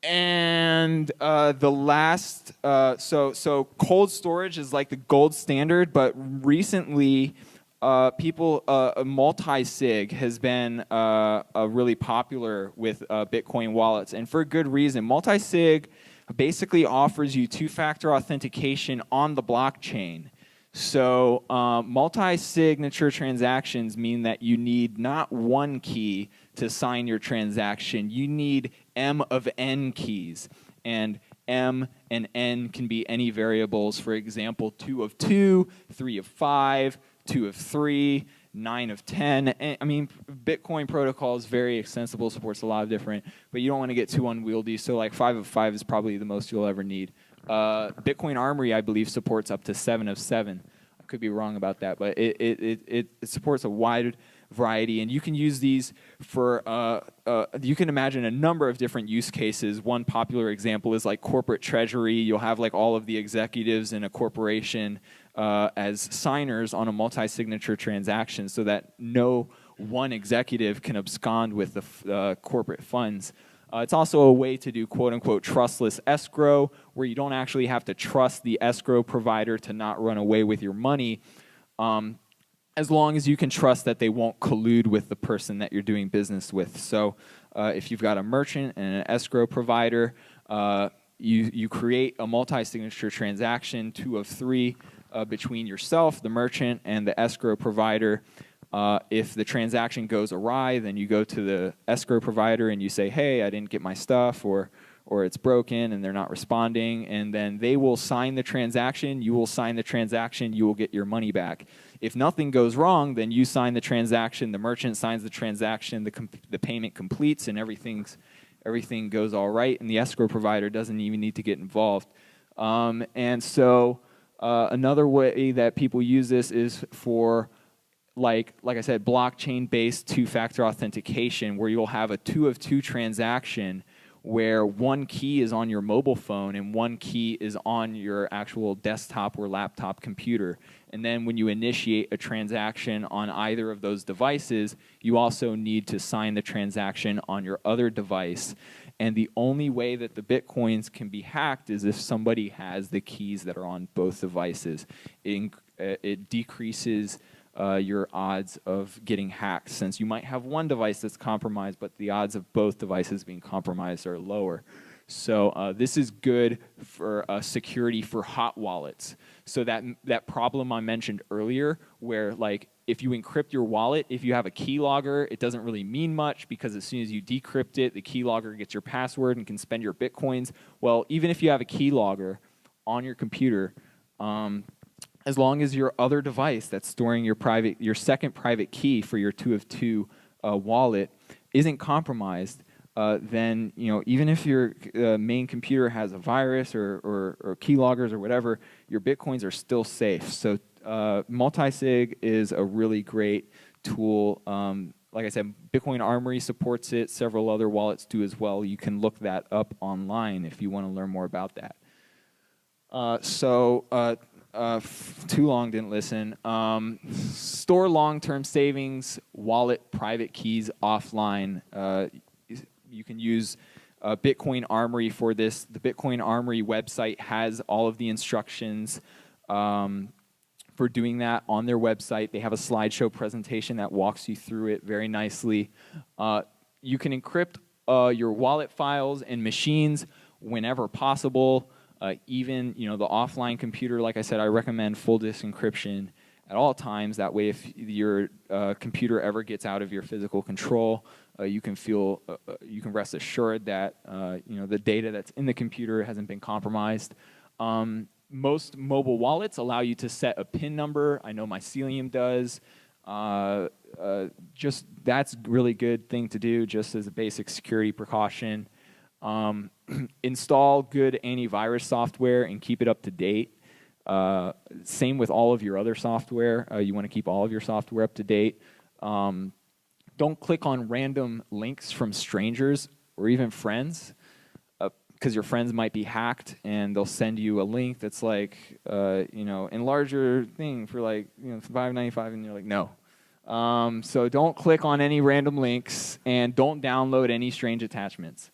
And the last, so cold storage is like the gold standard, but recently multi-sig has been really popular with Bitcoin wallets, and for good reason. Multi-sig basically offers you two-factor authentication on the blockchain. So multi-signature transactions mean that you need not one key to sign your transaction. You need M of n keys. And M and n can be any variables. For example, 2 of 2, 3 of 5, 2 of 3, 9 of 10. And, I mean, Bitcoin protocol is very extensible, supports a lot of different, but you don't want to get too unwieldy. So like 5 of 5 is probably the most you'll ever need. Bitcoin Armory, I believe, supports up to 7 of 7. I could be wrong about that, but it supports a wide variety, and you can use these for, you can imagine a number of different use cases. One popular example is like corporate treasury. You'll have like all of the executives in a corporation as signers on a multi-signature transaction so that no one executive can abscond with the corporate funds. It's also a way to do quote-unquote trustless escrow, where you don't actually have to trust the escrow provider to not run away with your money, as long as you can trust that they won't collude with the person that you're doing business with. So if you've got a merchant and an escrow provider, you create a multi-signature transaction, 2 of 3, between yourself, the merchant, and the escrow provider. If the transaction goes awry, then you go to the escrow provider and you say, hey, I didn't get my stuff, or it's broken and they're not responding, and then they will sign the transaction, you will sign the transaction, you will get your money back. If nothing goes wrong, then you sign the transaction, the merchant signs the transaction, the payment completes, and everything goes all right, and the escrow provider doesn't even need to get involved. And so another way that people use this is for like I said, blockchain-based two-factor authentication, where you'll have a 2 of 2 transaction where one key is on your mobile phone and one key is on your actual desktop or laptop computer. And then when you initiate a transaction on either of those devices, you also need to sign the transaction on your other device. And the only way that the Bitcoins can be hacked is if somebody has the keys that are on both devices. It decreases your odds of getting hacked, since you might have one device that's compromised, but the odds of both devices being compromised are lower. So this is good for security for hot wallets. So that problem I mentioned earlier, where like if you encrypt your wallet, if you have a keylogger, it doesn't really mean much, because as soon as you decrypt it, the keylogger gets your password and can spend your Bitcoins. Well, even if you have a keylogger on your computer, as long as your other device that's storing your second private key for your 2 of 2 wallet isn't compromised, then even if your main computer has a virus or keyloggers or whatever, your Bitcoins are still safe. So multi-sig is a really great tool. Like I said, Bitcoin Armory supports it. Several other wallets do as well. You can look that up online if you want to learn more about that. Too long, didn't listen. Store long-term savings, wallet, private keys offline. You can use Bitcoin Armory for this. The Bitcoin Armory website has all of the instructions for doing that on their website. They have a slideshow presentation that walks you through it very nicely. You can encrypt your wallet files and machines whenever possible. Even the offline computer, like I said, I recommend full disk encryption at all times. That way, if your computer ever gets out of your physical control, you can rest assured that the data that's in the computer hasn't been compromised. Most mobile wallets allow you to set a PIN number. I know Mycelium does. That's a really good thing to do, just as a basic security precaution. Install good antivirus software and keep it up to date. Same with all of your other software. You want to keep all of your software up to date. Don't click on random links from strangers or even friends, because your friends might be hacked and they'll send you a link that's like, enlarge your thing for like $5.95, and you're like, no. So don't click on any random links, and don't download any strange attachments.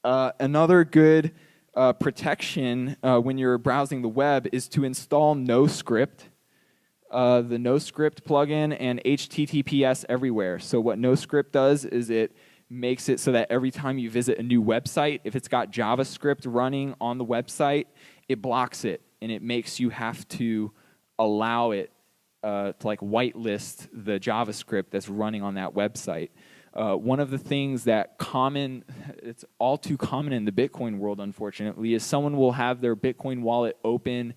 Another good protection when you're browsing the web is to install NoScript, the NoScript plugin, and HTTPS everywhere. So what NoScript does is it makes it so that every time you visit a new website, if it's got JavaScript running on the website, it blocks it. and it makes you have to allow it to like whitelist the JavaScript that's running on that website. One of the things that it's all too common in the Bitcoin world, unfortunately, is someone will have their Bitcoin wallet open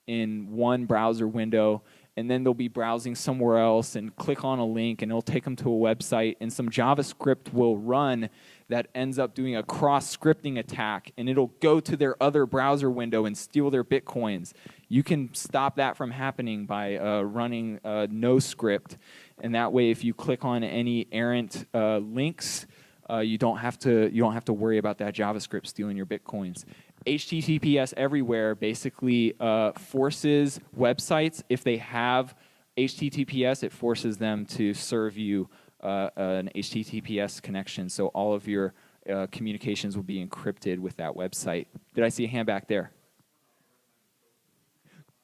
in one browser window, and then they'll be browsing somewhere else and click on a link, and it'll take them to a website, and some JavaScript will run that ends up doing a cross-scripting attack, and it'll go to their other browser window and steal their Bitcoins. You can stop that from happening by running no script, and that way, if you click on any errant links, you don't have to worry about that JavaScript stealing your Bitcoins. HTTPS everywhere basically forces websites, if they have HTTPS, it forces them to serve you an HTTPS connection, so all of your communications will be encrypted with that website. Did I see a hand back there?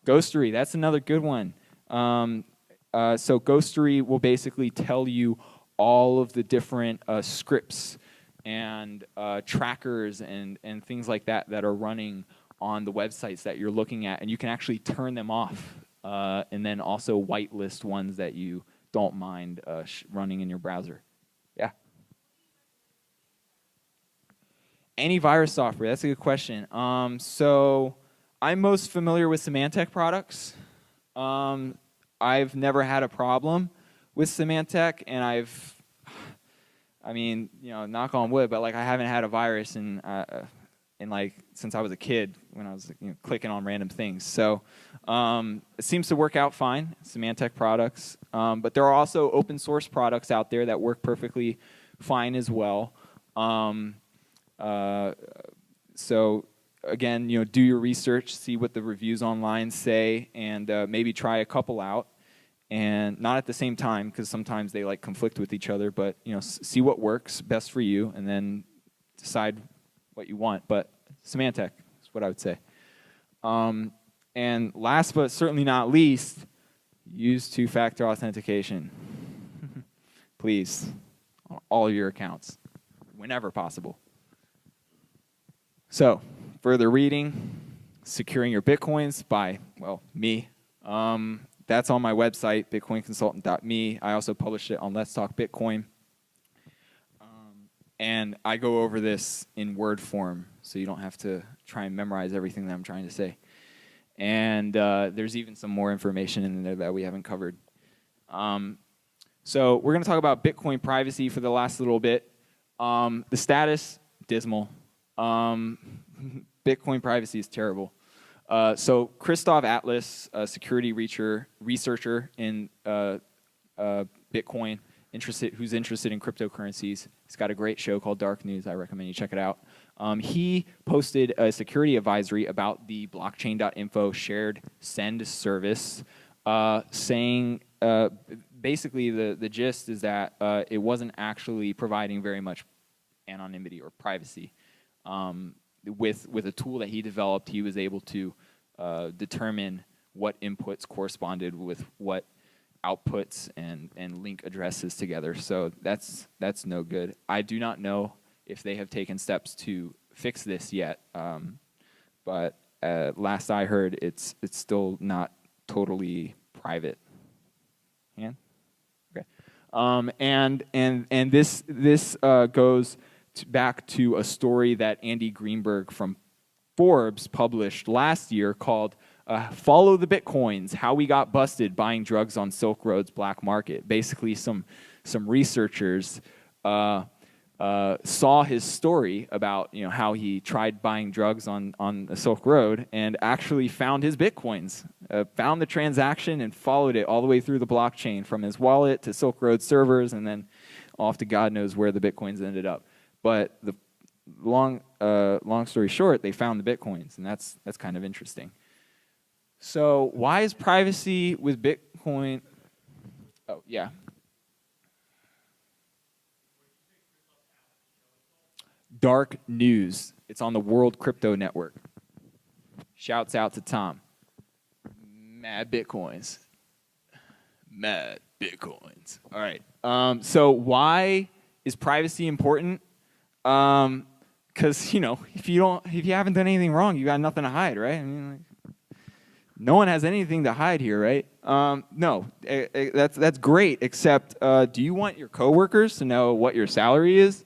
Ghostery, that's another good one. So Ghostery will basically tell you all of the different scripts and trackers and things like that that are running on the websites that you're looking at, and you can actually turn them off and then also whitelist ones that you don't mind running in your browser. Yeah. Antivirus software, that's a good question. So I'm most familiar with Symantec products. I've never had a problem with Symantec, and I mean, you know, knock on wood, but like I haven't had a virus in like since I was a kid when I was clicking on random things. So it seems to work out fine, Symantec products. But there are also open source products out there that work perfectly fine as well. So again, do your research, see what the reviews online say, and maybe try a couple out. And not at the same time, because sometimes they like conflict with each other, but see what works best for you, and then decide what you want. But Symantec is what I would say. And last but certainly not least, use two-factor authentication. Please, on all of your accounts, whenever possible. So, further reading, Securing Your Bitcoins by, well, me. That's on my website, bitcoinconsultant.me. I also published it on Let's Talk Bitcoin. And I go over this in word form, so you don't have to try and memorize everything that I'm trying to say. And there's even some more information in there that we haven't covered. So we're going to talk about Bitcoin privacy for the last little bit. The status, dismal. Bitcoin privacy is terrible. So Christoph Atlas, a security researcher in Bitcoin, who's interested in cryptocurrencies, he's got a great show called Dark News. I recommend you check it out. He posted a security advisory about the blockchain.info shared send service, saying basically the gist is that it wasn't actually providing very much anonymity or privacy. With a tool that he developed, he was able to determine what inputs corresponded with what outputs and link addresses together. So that's no good. I do not know if they have taken steps to fix this yet, but last I heard, it's still not totally private. Yeah? Okay. And this goes back to a story that Andy Greenberg from Forbes published last year called Follow the Bitcoins, How We Got Busted Buying Drugs on Silk Road's Black Market. Basically, some researchers saw his story about how he tried buying drugs on the Silk Road and actually found his Bitcoins, found the transaction and followed it all the way through the blockchain from his wallet to Silk Road servers and then off to God knows where the Bitcoins ended up. But the long story short, they found the Bitcoins, and that's kind of interesting. So why is privacy with Bitcoin? Oh, yeah. Dark News. It's on the World Crypto Network. Shouts out to Tom. Mad Bitcoins. Mad Bitcoins. All right. So why is privacy important? Because if you haven't done anything wrong, you got nothing to hide, right? I mean, No one has anything to hide here, right? No, that's great, except do you want your coworkers to know what your salary is?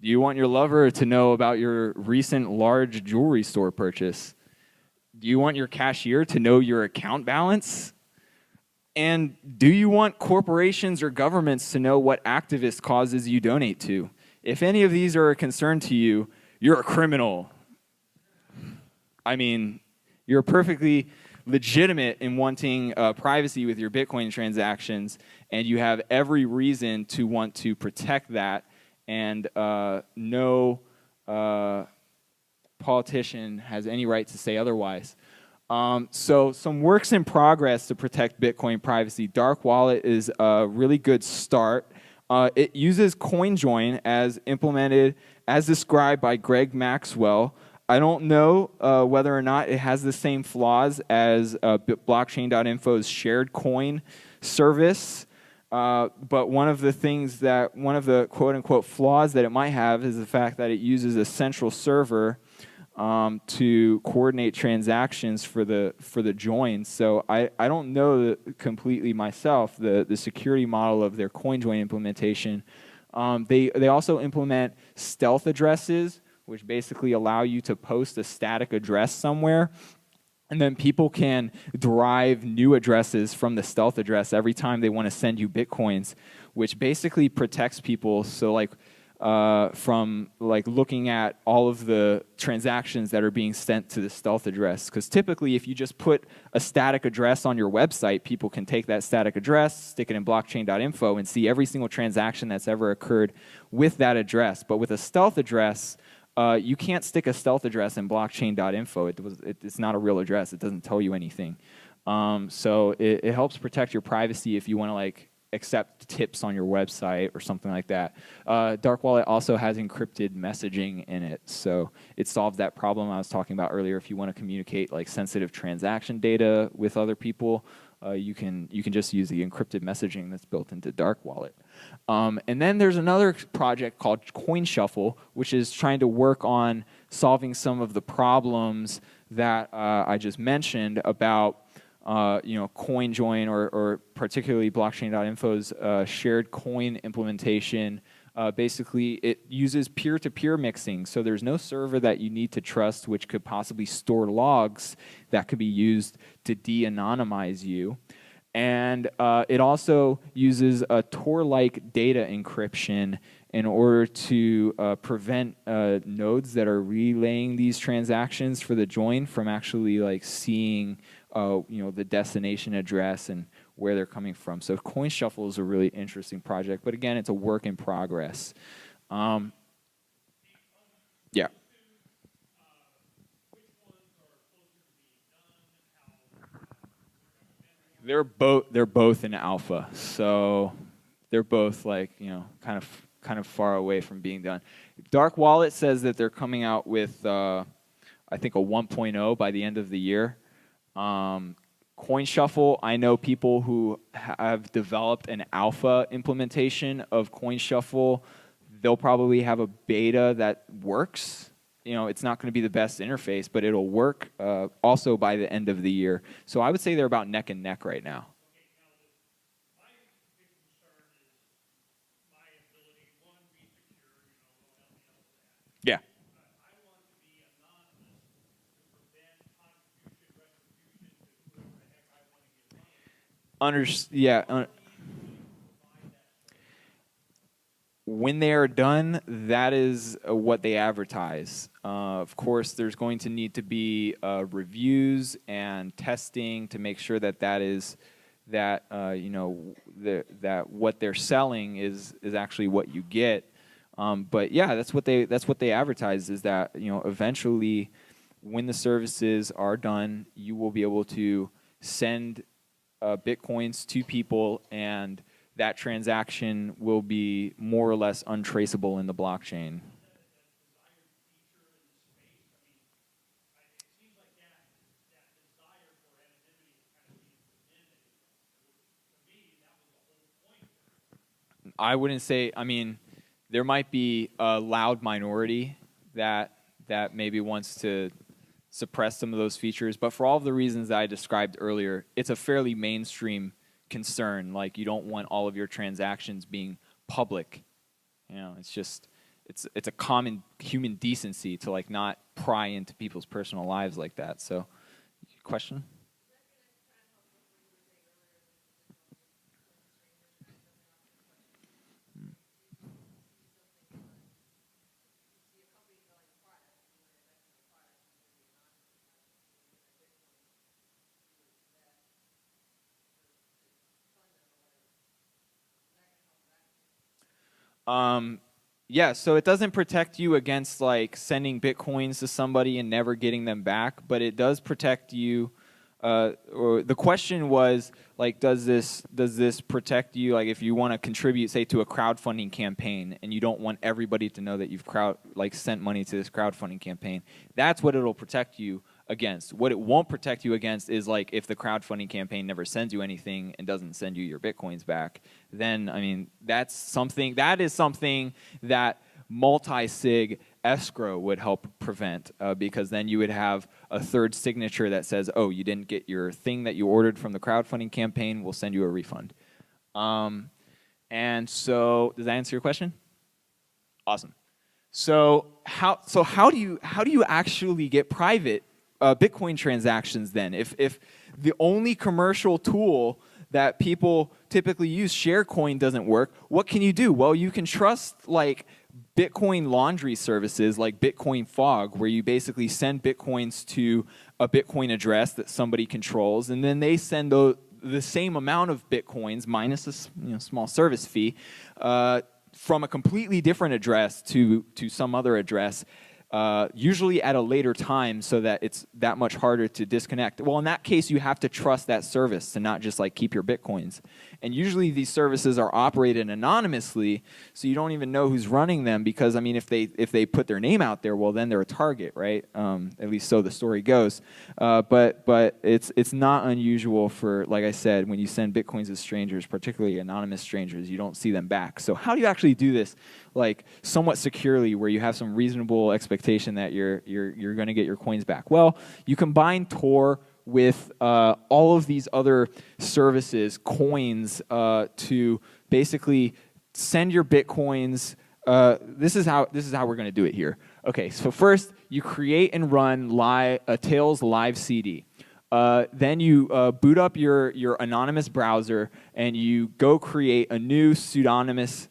Do you want your lover to know about your recent large jewelry store purchase? Do you want your cashier to know your account balance? And do you want corporations or governments to know what activist causes you donate to? If any of these are a concern to you, you're a criminal. I mean, you're perfectly legitimate in wanting privacy with your Bitcoin transactions, and you have every reason to want to protect that, and no politician has any right to say otherwise. So some works in progress to protect Bitcoin privacy. Dark Wallet is a really good start. It uses CoinJoin as implemented, as described by Greg Maxwell. I don't know whether or not it has the same flaws as blockchain.info's shared coin service. But one of the quote-unquote flaws that it might have is the fact that it uses a central server to coordinate transactions for the joins. So I don't know completely myself the security model of their CoinJoin implementation. They also implement stealth addresses, which basically allow you to post a static address somewhere, and then people can derive new addresses from the stealth address every time they want to send you Bitcoins, which basically protects people. So like from like looking at all of the transactions that are being sent to the stealth address. Because typically if you just put a static address on your website, people can take that static address, stick it in blockchain.info, and see every single transaction that's ever occurred with that address. But with a stealth address, you can't stick a stealth address in blockchain.info. It's not a real address. It doesn't tell you anything. So it helps protect your privacy if you want to like accept tips on your website or something like that. Dark Wallet also has encrypted messaging in it, so it solves that problem I was talking about earlier. If you want to communicate like sensitive transaction data with other people, you can just use the encrypted messaging that's built into Dark Wallet. And then there's another project called CoinShuffle, which is trying to work on solving some of the problems that I just mentioned about CoinJoin or particularly blockchain.info's shared coin implementation. Basically, it uses peer-to-peer mixing, so there's no server that you need to trust, which could possibly store logs that could be used to de-anonymize you. And it also uses a Tor-like data encryption in order to prevent nodes that are relaying these transactions for the join from actually like seeing the destination address and where they're coming from. So CoinShuffle is a really interesting project, but again, it's a work in progress. Yeah. They're both in alpha, so they're both like kind of far away from being done. Dark Wallet says that they're coming out with I think a 1.0 by the end of the year. CoinShuffle, I know people who have developed an alpha implementation of CoinShuffle. They'll probably have a beta that works. It's not going to be the best interface, but it'll work also by the end of the year. So I would say they're about neck and neck right now. Yeah. When they are done, that is what they advertise. Of course, there's going to need to be reviews and testing to make sure that that what they're selling is actually what you get. But yeah, that's what they advertise, is that eventually, when the services are done, you will be able to send Bitcoins to people, and that transaction will be more or less untraceable in the blockchain. I wouldn't say, there might be a loud minority that maybe wants to suppress some of those features. But for all of the reasons that I described earlier, it's a fairly mainstream concern. Like, you don't want all of your transactions being public. You know, it's just, it's a common human decency to like not pry into people's personal lives like that. So, question? Yeah, so it doesn't protect you against like sending Bitcoins to somebody and never getting them back, but it does protect you. Or the question was like, does this protect you? Like, if you want to contribute, say, to a crowdfunding campaign, and you don't want everybody to know that you've sent money to this crowdfunding campaign, that's what it'll protect you against. What it won't protect you against is like if the crowdfunding campaign never sends you anything and doesn't send you your Bitcoins back, then I mean that is something that multi-sig escrow would help prevent, because then you would have a third signature that says, oh, you didn't get your thing that you ordered from the crowdfunding campaign, we'll send you a refund. And so does that answer your question? Awesome. So how do you actually get private Bitcoin transactions then? If the only commercial tool that people typically use, Sharecoin, doesn't work, what can you do? Well, you can trust like Bitcoin laundry services like Bitcoin Fog, where you basically send Bitcoins to a Bitcoin address that somebody controls, and then they send the same amount of Bitcoins minus a small service fee from a completely different address to some other address, usually at a later time, so that it's that much harder to disconnect. Well, in that case, you have to trust that service to not just like keep your Bitcoins. And usually these services are operated anonymously, so you don't even know who's running them, because I mean, if they put their name out there, well, then they're a target, right? At least so the story goes. But it's not unusual for, like I said, when you send Bitcoins to strangers, particularly anonymous strangers, you don't see them back. So how do you actually do this, like somewhat securely, where you have some reasonable expectation that you're going to get your coins back? Well, you combine Tor with all of these other services, coins, to basically send your Bitcoins. This is how we're going to do it here. Okay, so first you create and run a Tails live CD. Then you boot up your anonymous browser, and you go create a new pseudonymous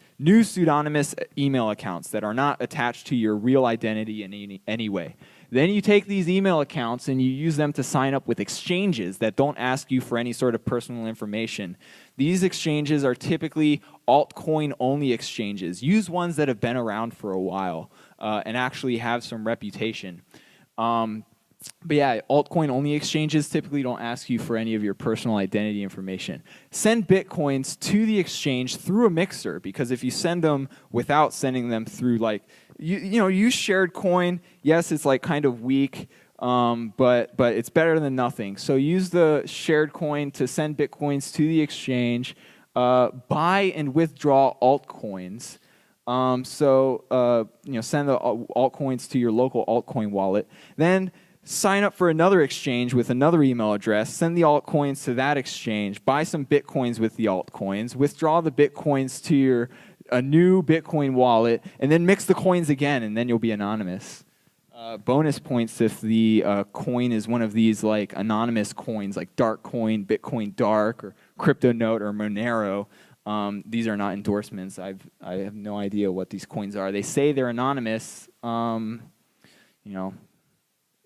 email accounts that are not attached to your real identity in any way. Then you take these email accounts and you use them to sign up with exchanges that don't ask you for any sort of personal information. These exchanges are typically altcoin-only exchanges. Use ones that have been around for a while and actually have some reputation. But yeah, altcoin-only exchanges typically don't ask you for any of your personal identity information. Send Bitcoins to the exchange through a mixer, because if you send them without sending them through, like, use shared coin. Yes, it's like kind of weak, but it's better than nothing. So use the shared coin to send Bitcoins to the exchange. Buy and withdraw altcoins. Send the altcoins to your local altcoin wallet. Then sign up for another exchange with another email address, send the altcoins to that exchange, buy some Bitcoins with the altcoins, withdraw the Bitcoins to a new Bitcoin wallet, and then mix the coins again, and then you'll be anonymous. Bonus points if the coin is one of these like anonymous coins, like Dark Coin, Bitcoin Dark, or Crypto Note, or Monero. These are not endorsements. I have no idea what these coins are. They say they're anonymous.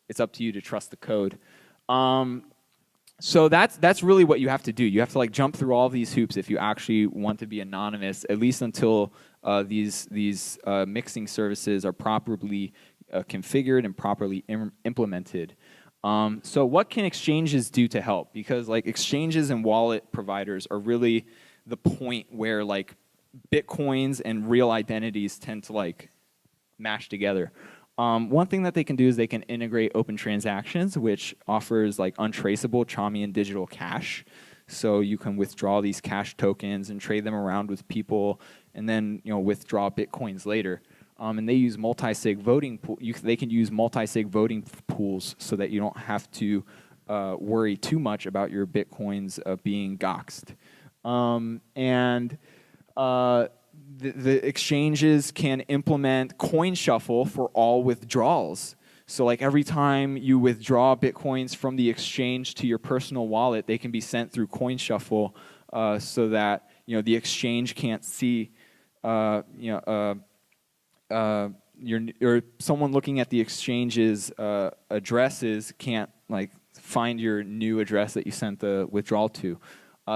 It's up to you to trust the code. So that's really what you have to do. You have to like jump through all these hoops if you actually want to be anonymous, at least until these mixing services are properly configured and properly implemented. So what can exchanges do to help? Because like exchanges and wallet providers are really the point where like Bitcoins and real identities tend to like mash together. One thing that they can do is they can integrate open transactions, which offers like untraceable Chaumian digital cash. So you can withdraw these cash tokens and trade them around with people, and then withdraw Bitcoins later. and they use multi-sig voting. They can use multi-sig voting pools so that you don't have to worry too much about your bitcoins being doxxed. The exchanges can implement coin shuffle for all withdrawals. So like every time you withdraw bitcoins from the exchange to your personal wallet, they can be sent through coin shuffle so that the exchange can't see or someone looking at the exchange's addresses can't like find your new address that you sent the withdrawal to.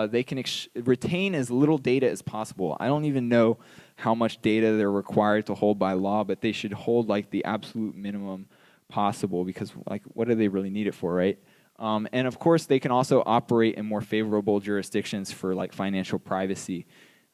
They can retain as little data as possible. I don't even know how much data they're required to hold by law, but they should hold like the absolute minimum possible, because like what do they really need it for, right? And of course, they can also operate in more favorable jurisdictions for like financial privacy.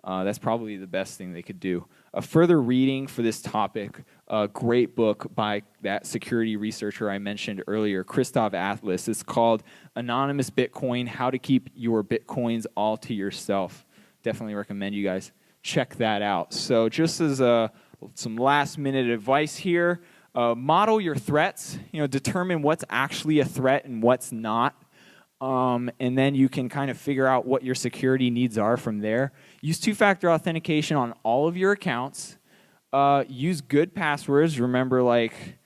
That's probably the best thing they could do. Further reading for this topic, a great book by that security researcher I mentioned earlier, Christoph Atlas. It's called Anonymous Bitcoin, How to Keep Your Bitcoins All to Yourself. Definitely recommend you guys check that out. So just as some last minute advice here, model your threats, determine what's actually a threat and what's not. And then you can kind of figure out what your security needs are from there. Use two-factor authentication on all of your accounts. Use good passwords. Remember, like,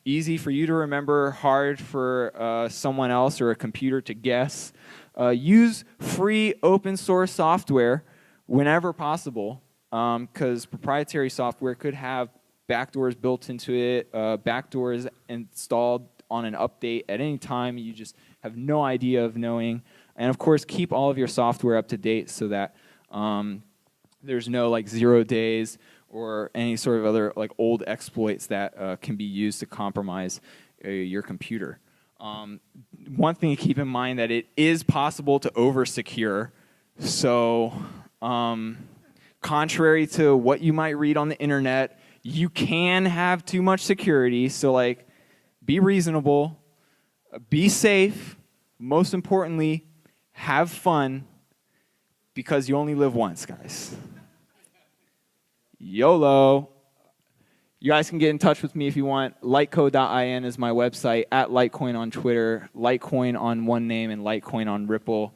easy for you to remember, hard for someone else or a computer to guess. Use free open source software whenever possible, because proprietary software could have backdoors built into it, backdoors installed on an update at any time. You just have no idea of knowing. And of course, keep all of your software up to date so that there's no like 0 days or any sort of other like old exploits that can be used to compromise your computer. One thing to keep in mind that it is possible to over-secure. So contrary to what you might read on the internet, you can have too much security. So like, be reasonable, be safe, most importantly, have fun, because you only live once, guys. YOLO. You guys can get in touch with me if you want. Litecoin is my website, at Litecoin on Twitter, Litecoin on one name, and Litecoin on Ripple.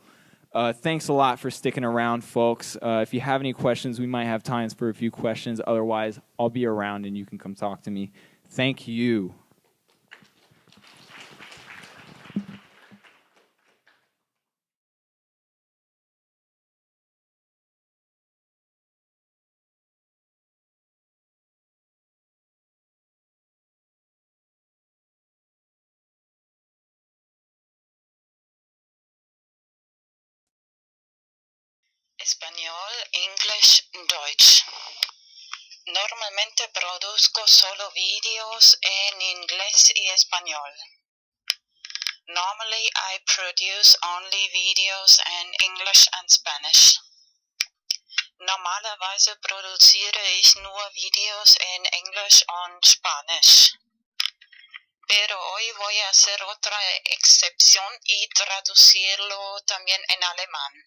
Thanks a lot for sticking around, folks. If you have any questions, we might have times for a few questions. Otherwise, I'll be around and you can come talk to me. Thank you. Español, English, Deutsch. Normalmente produzco solo videos en inglés y español. Normally I produce only videos in English and Spanish. Normalerweise produziere ich nur Videos en English und Spanish. Pero hoy voy a hacer otra excepción y traducirlo también en alemán.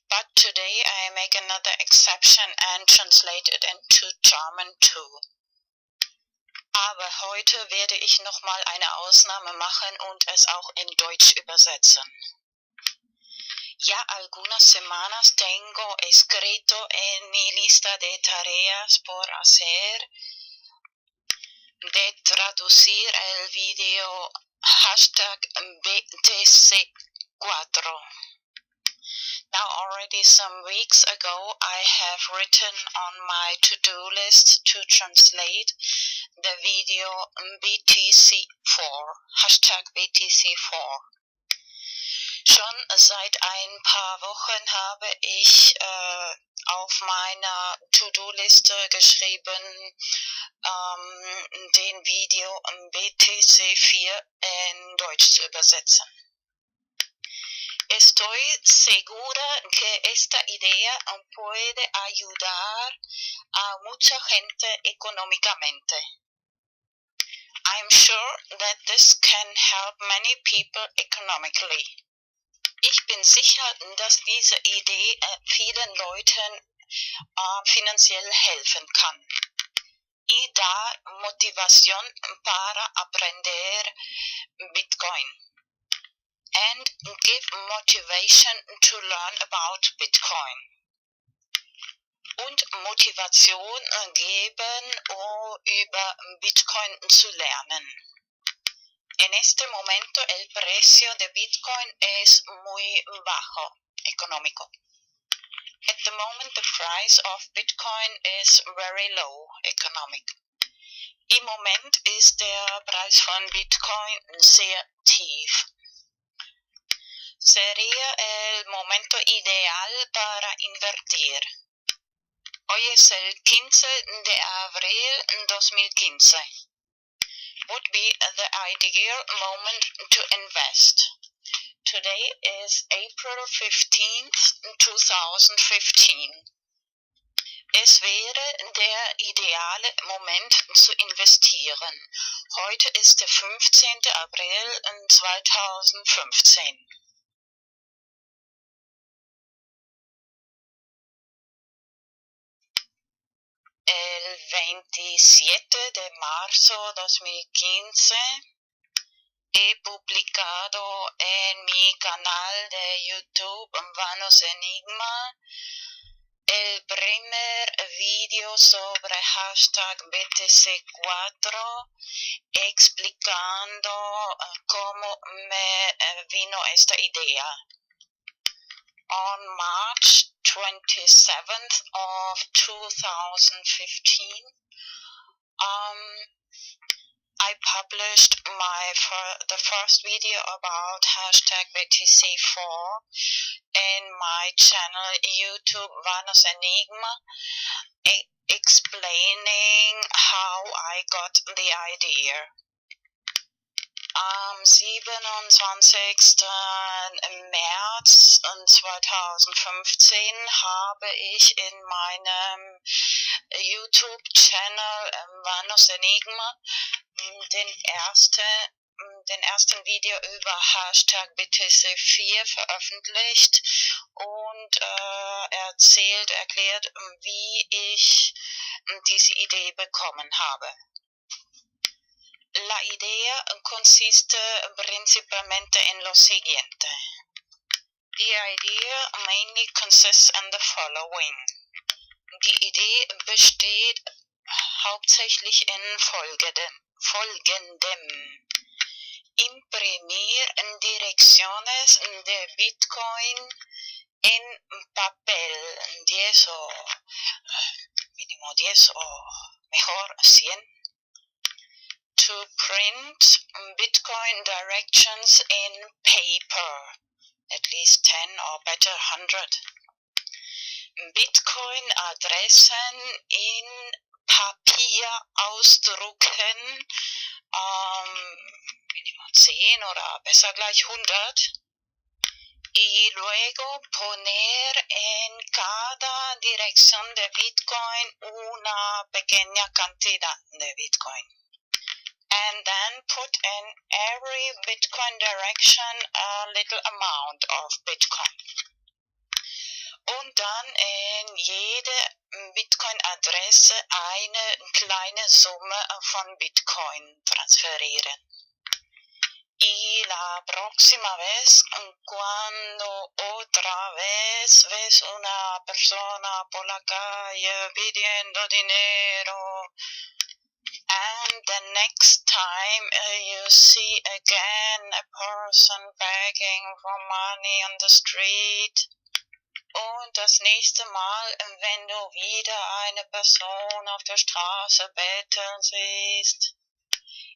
But today I make another exception and translate it into German too. Aber heute werde ich nochmal eine Ausnahme machen und es auch in Deutsch übersetzen. Ya algunas semanas tengo escrito en mi lista de tareas por hacer de traducir el video #BTC4. Now already some weeks ago I have written on my to-do list to translate the video BTC4, #BTC4. Schon seit ein paar Wochen habe ich auf meiner To-Do-Liste geschrieben, den Video BTC4 in Deutsch zu übersetzen. Estoy segura que esta idea puede ayudar a mucha gente económicamente. I'm sure that this can help many people economically. Ich bin sicher, dass diese Idee vielen Leuten finanziell helfen kann. Y dar motivación para aprender Bitcoin. And give motivation to learn about Bitcoin. Und Motivation geben, um über Bitcoin zu lernen. En este momento el precio de Bitcoin es muy bajo, económico. At the moment the price of Bitcoin is very low, economic. Im Moment ist der Preis von Bitcoin sehr tief. Sería el momento ideal para invertir. Hoy es el 15 de abril 2015. Would be the ideal moment to invest. Today is April 15th, 2015. Es wäre der ideale Moment zu investieren. Heute ist der 15. April 2015. El 27 de marzo 2015 he publicado en mi canal de YouTube Vanos Enigma el primer vídeo sobre hashtag BTC4 explicando cómo me vino esta idea. On March 27th of 2015, I published the first video about hashtag BTC4 in my channel YouTube Vanos Enigma, explaining how I got the idea. Am 27. März 2015 habe ich in meinem YouTube-Channel Vanos Enigma den ersten Video über Hashtag BTC4 veröffentlicht und erklärt, wie ich diese Idee bekommen habe. La idea consiste principalmente en lo siguiente. The idea mainly consists in the following. Die Idee besteht hauptsächlich in folgendem. Imprimir direcciones de Bitcoin en papel, 10 o mínimo 10 o mejor 100. To print Bitcoin directions in paper, at least 10 or better 100. Bitcoin-Adressen in Papier ausdrucken, Minimum 10 oder besser gleich 100. Y luego poner en cada dirección de Bitcoin una pequeña cantidad de Bitcoin. And then put in every Bitcoin direction a little amount of Bitcoin. Und dann in jede Bitcoin-Adresse eine kleine Summe von Bitcoin transferieren. Y la próxima vez, cuando otra vez ves una persona por la calle pidiendo dinero, and the next time you see again a person begging for money on the street, und das nächste Mal, wenn du wieder eine Person auf der Straße betteln siehst,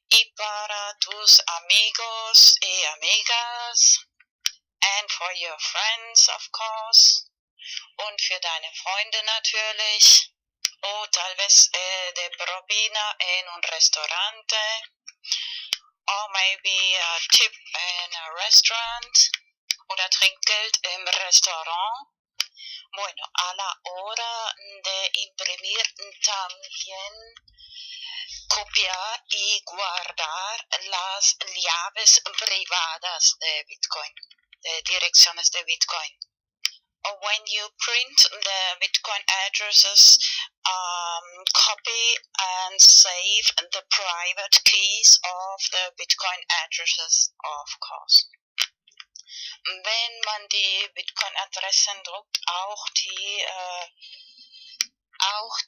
y para tus amigos y amigas, and for your friends of course, und für deine Freunde natürlich, o tal vez de propina en un restaurante, or maybe a tip in a restaurant, oder Trinkgeld im Restaurant. Bueno, a la hora de imprimir también copiar y guardar las llaves privadas de Bitcoin, de direcciones de Bitcoin. when you print the Bitcoin addresses, copy and save the private keys of the Bitcoin addresses, of course. Wenn man die Bitcoin-Adressen druckt, auch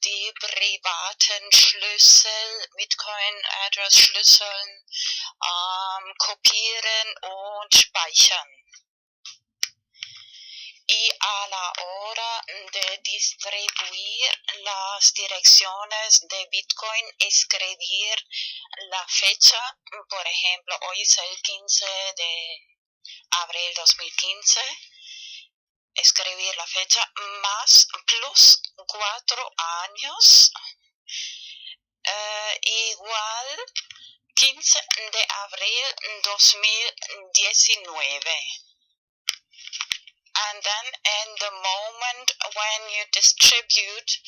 die privaten Schlüssel, Bitcoin-Address-Schlüsseln kopieren und speichern. Y a la hora de distribuir las direcciones de Bitcoin, escribir la fecha, por ejemplo, hoy es el 15 de abril 2015, escribir la fecha más plus 4 años, igual 15 de abril 2019. And then in the moment when you distribute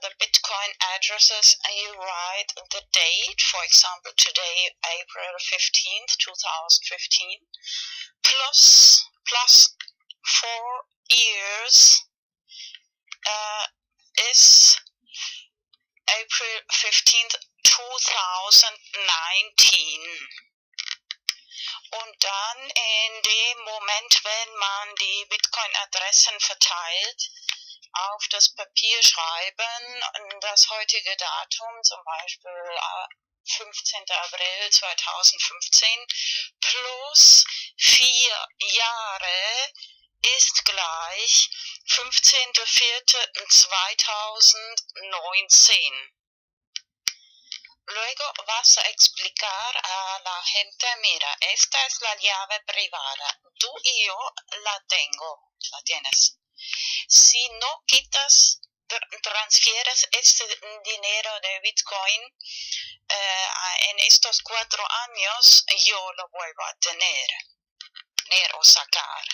the Bitcoin addresses, you write the date, for example, today, April 15th, 2015, plus 4 years is April 15th, 2019. Und dann in dem Moment, wenn man die Bitcoin-Adressen verteilt, auf das Papier schreiben, das heutige Datum, zum Beispiel 15. April 2015, plus 4 Jahre ist gleich 15.04.2019. Luego vas a explicar a la gente, mira, esta es la llave privada, tú y yo la tienes. Si no quitas, transfieres este dinero de Bitcoin en estos 4 años, yo lo vuelvo a tener o sacar.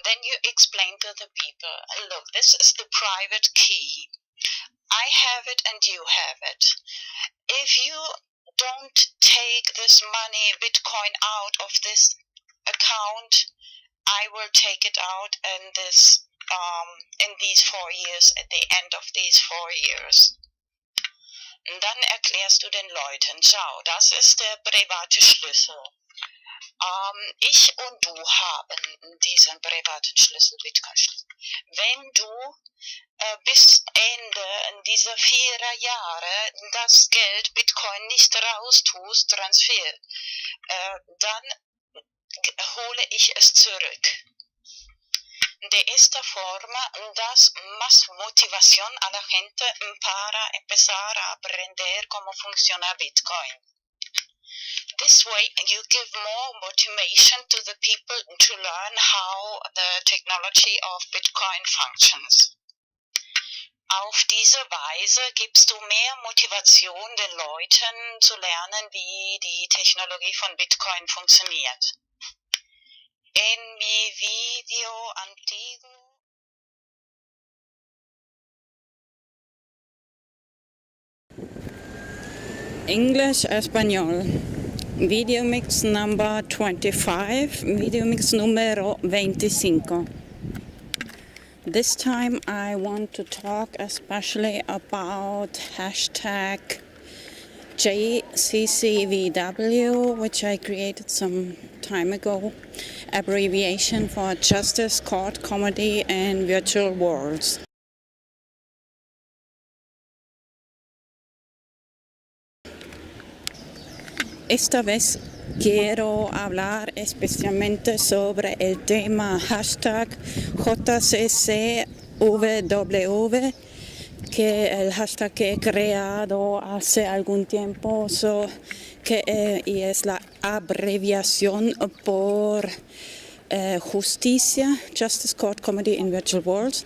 Then you explain to the people, look, this is the private key. I have it and you have it. If you don't take this money, Bitcoin, out of this account, I will take it out in these 4 years, at the end of these 4 years. Und dann erklärst du den Leuten, schau, das ist der private Schlüssel. Ich und du haben diesen privaten Schlüssel, Bitcoin-Schlüssel. Wenn du bis Ende dieser 4 Jahre das Geld Bitcoin nicht raustust, transfer, dann hole ich es zurück. De esta forma das más motivación a la gente para empezar a aprender cómo funciona Bitcoin. This way you give more motivation to the people to learn how the technology of Bitcoin functions. Auf diese Weise gibst du mehr Motivation den Leuten zu lernen, wie die Technologie von Bitcoin funktioniert. En mi video antiguo English Español. VideoMix number 25, VideoMix número 25. This time I want to talk especially about hashtag JCCVW, which I created some time ago, abbreviation for Justice, Court, Comedy and Virtual Worlds. Esta vez quiero hablar especialmente sobre el tema hashtag JCCVW, que el hashtag que he creado hace algún tiempo, y es la abreviación por justicia, Justice, Court, Comedy and Virtual Worlds,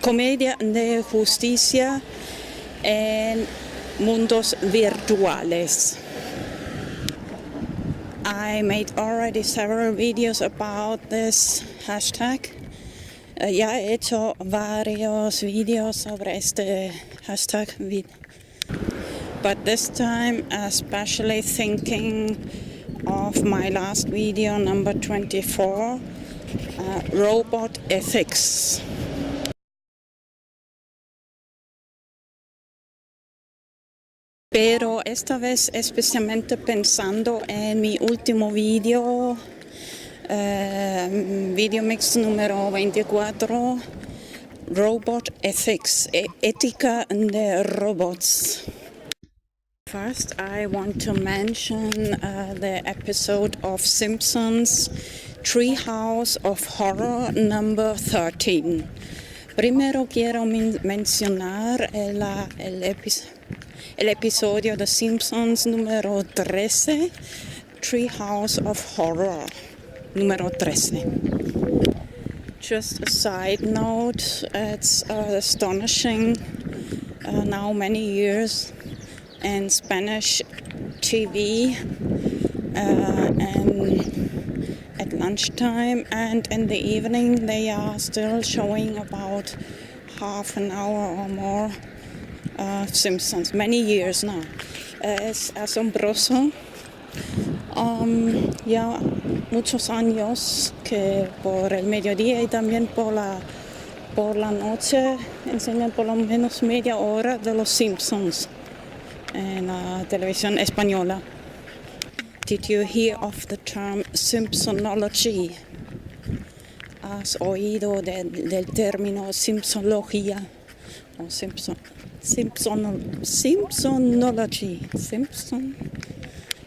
comedia de justicia en mundos virtuales. I made already several videos about this hashtag. Ya he hecho varios videos sobre este hashtag. But this time, especially thinking of my last video, number 24, Robot Ethics. Pero esta vez especialmente pensando en mi último video, VideoMix número 24, Robot Ethics, ética de robots. First, I want to mention the episode of Simpsons, Treehouse of Horror number 13. Primero quiero mencionar el episodio de Simpsons número 13, Treehouse of Horror número 13. Just a side note, it's astonishing now many years in Spanish TV and at lunchtime and in the evening they are still showing about half an hour or more Simpsons, many years now. Es asombroso. Ya muchos años que por el mediodía y también por la noche enseñan por lo menos media hora de los Simpsons en la televisión española. Did you hear of the term Simpsonology? ¿Has oído del término Simpsonología? O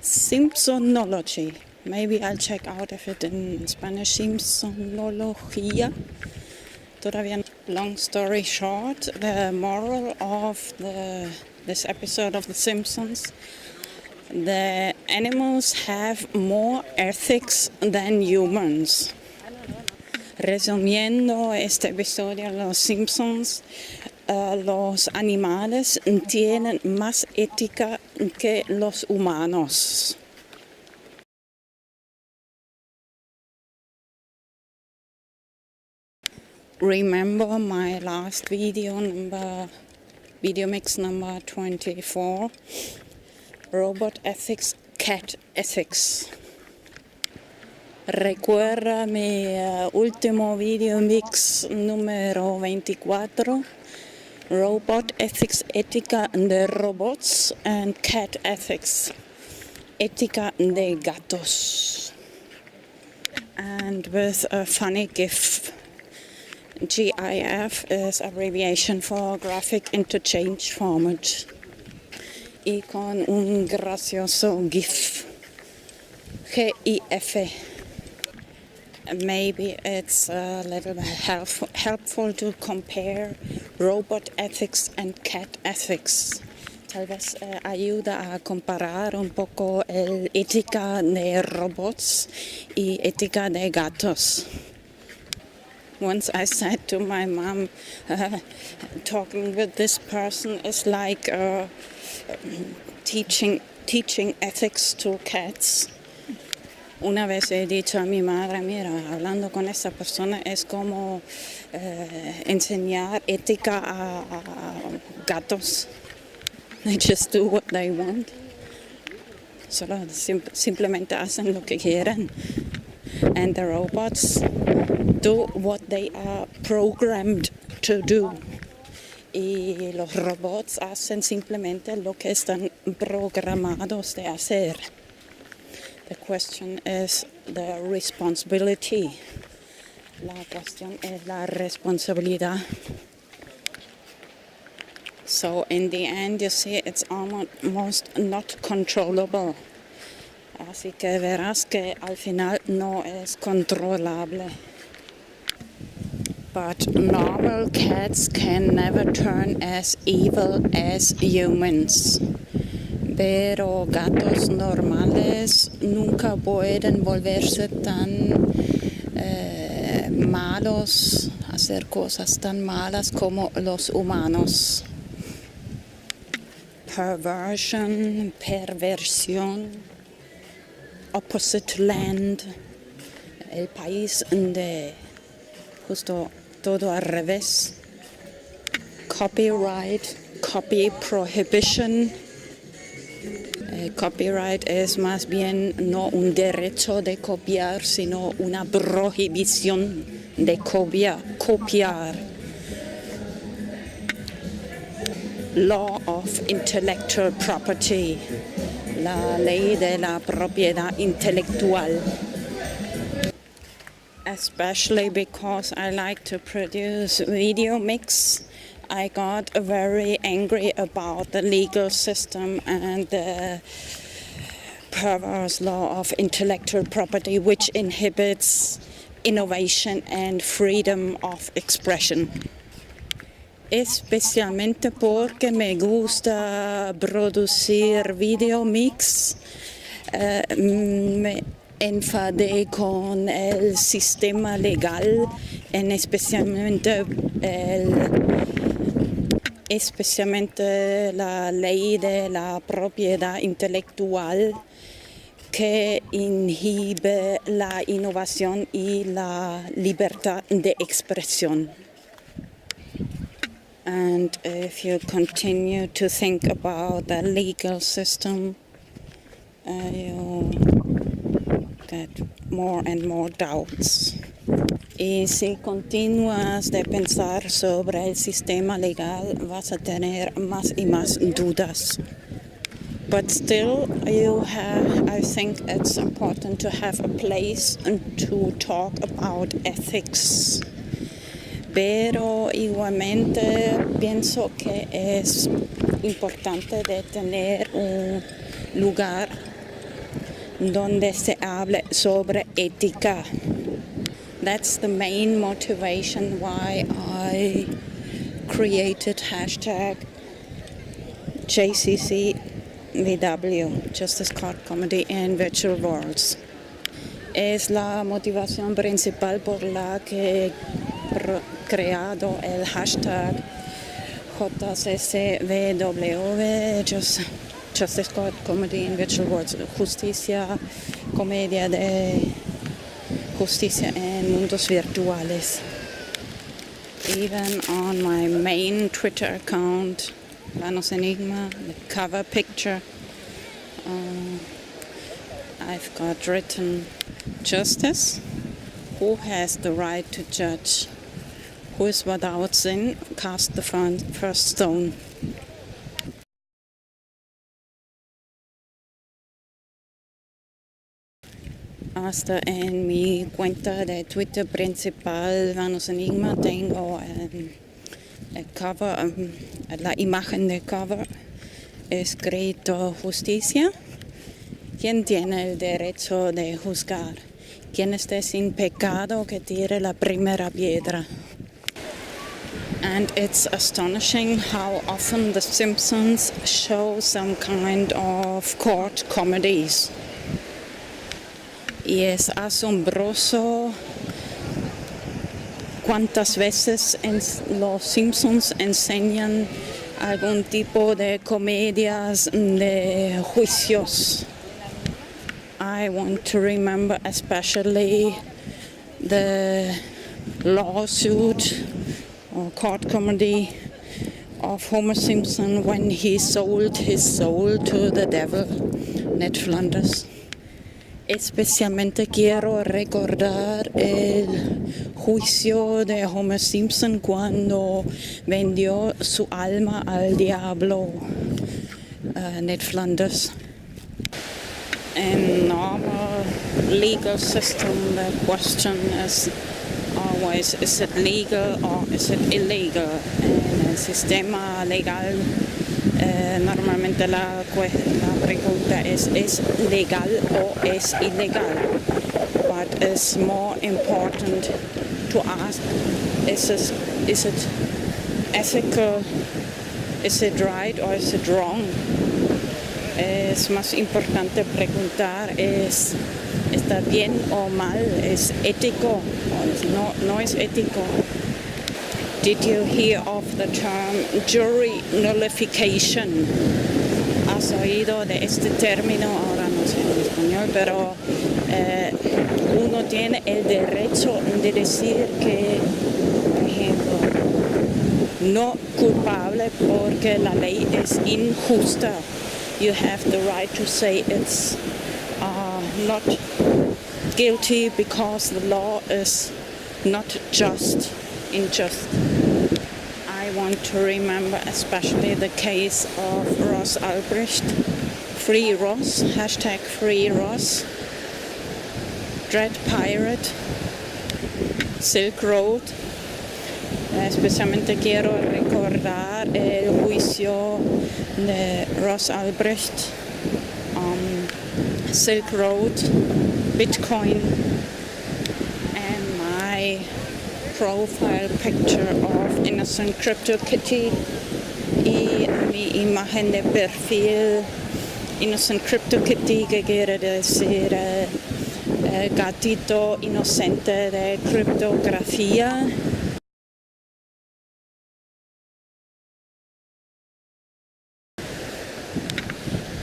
Simpsonology. Maybe I'll check out if it in Spanish, Simpsonología. Todavía. Long story short, the moral of this episode of The Simpsons, the animals have more ethics than humans. Resumiendo este episodio de Los Simpsons, los animales tienen más ética que los humanos. Remember my last video mix number 24, Robot Ethics, Cat Ethics. Recuerda mi último video mix número 24, Robot Ethics, ética de robots, and Cat Ethics, ética de gatos. And with a funny GIF. GIF is abbreviation for Graphic Interchange Format. Y con un gracioso GIF. GIF. Maybe it's a little bit helpful to compare robot ethics and cat ethics. Tal vez ayuda a comparar un poco el ética de robots y ética de gatos. Once I said to my mom, talking with this person is like teaching ethics to cats. Una vez he dicho a mi madre, mira, hablando con esa persona es como enseñar ética a gatos. They just do what they want. Solo simplemente hacen lo que quieren. And the robots do what they are programmed to do. Y los robots hacen simplemente lo que están programados de hacer. The question is the responsibility. La cuestión es la responsabilidad. So in the end, you see, it's almost not controllable. Así que verás que al final no es controlable. But normal cats can never turn as evil as humans. Pero gatos normales nunca pueden volverse tan malos, hacer cosas tan malas como los humanos. Perversión, opposite land, el país de justo todo al revés, copyright, copy prohibition, Copyright es más bien no un derecho de copiar, sino una prohibición de copiar. Law of Intellectual Property, la ley de la propiedad intelectual. Especially because I like to produce VideoMix, I got very angry about the legal system and the perverse law of intellectual property, which inhibits innovation and freedom of expression. Especialmente porque me gusta producir VideoMix, me enfadé con el sistema legal, especialmente la ley de la propiedad intelectual que inhibe la innovación y la libertad de expresión. And if you continue to think about the legal system, you get more and more doubts. Y si continúas de pensar sobre el sistema legal, vas a tener más y más dudas. But still, I think it's important to have a place to talk about ethics. Pero igualmente pienso que es importante de tener un lugar donde se hable sobre ética. That's the main motivation why I created hashtag JCCVW, Justice, Court, Comedy and Virtual Worlds. Es la motivación principal por la que he creado el hashtag JCCVW, Justice, Court, Comedy and Virtual Worlds, justicia, comedia de justicia en mundos virtuales. Even on my main Twitter account, Vanos Enigma, the cover picture, I've got written, Justice, who has the right to judge? Who is without sin, cast the first stone. Hasta en mi cuenta de Twitter principal, Vanos Enigma, tengo el cover, la imagen de cover, escrito justicia. ¿Quién tiene el derecho de juzgar? Quien esté sin pecado, que tire la primera piedra. And it's astonishing how often The Simpsons show some kind of court comedies. Y es asombroso cuántas veces los Simpsons enseñan algún tipo de comedias de juicios. I want to remember especially the lawsuit or court comedy of Homer Simpson when he sold his soul to the devil, Ned Flanders. Especialmente quiero recordar el juicio de Homer Simpson cuando vendió su alma al diablo, Ned Flanders. In normal legal system, the question is always, is it legal or is it illegal? En el sistema legal, normalmente la pregunta es legal o es ilegal? But it's more important to ask, is it ethical, is it right or is it wrong? Es más importante preguntar, ¿está bien o mal? ¿Es ético o no es ético? Did you hear of the term jury nullification? ¿Has oído de este término? Ahora no sé en español, pero uno tiene el derecho de decir que, por ejemplo, no culpable porque la ley es injusta. you have the right to say it's not guilty because the law is not just, unjust. I want to remember especially the case of Ross Albrecht, Free Ross, hashtag Free Ross, Dread Pirate, Silk Road. Especialmente quiero recordar el juicio de Ross Albrecht, Silk Road, Bitcoin, and my profile picture of innocent CryptoKitty y mi imagen de perfil innocent CryptoKitty, que quiere decir gatito inocente de criptografía.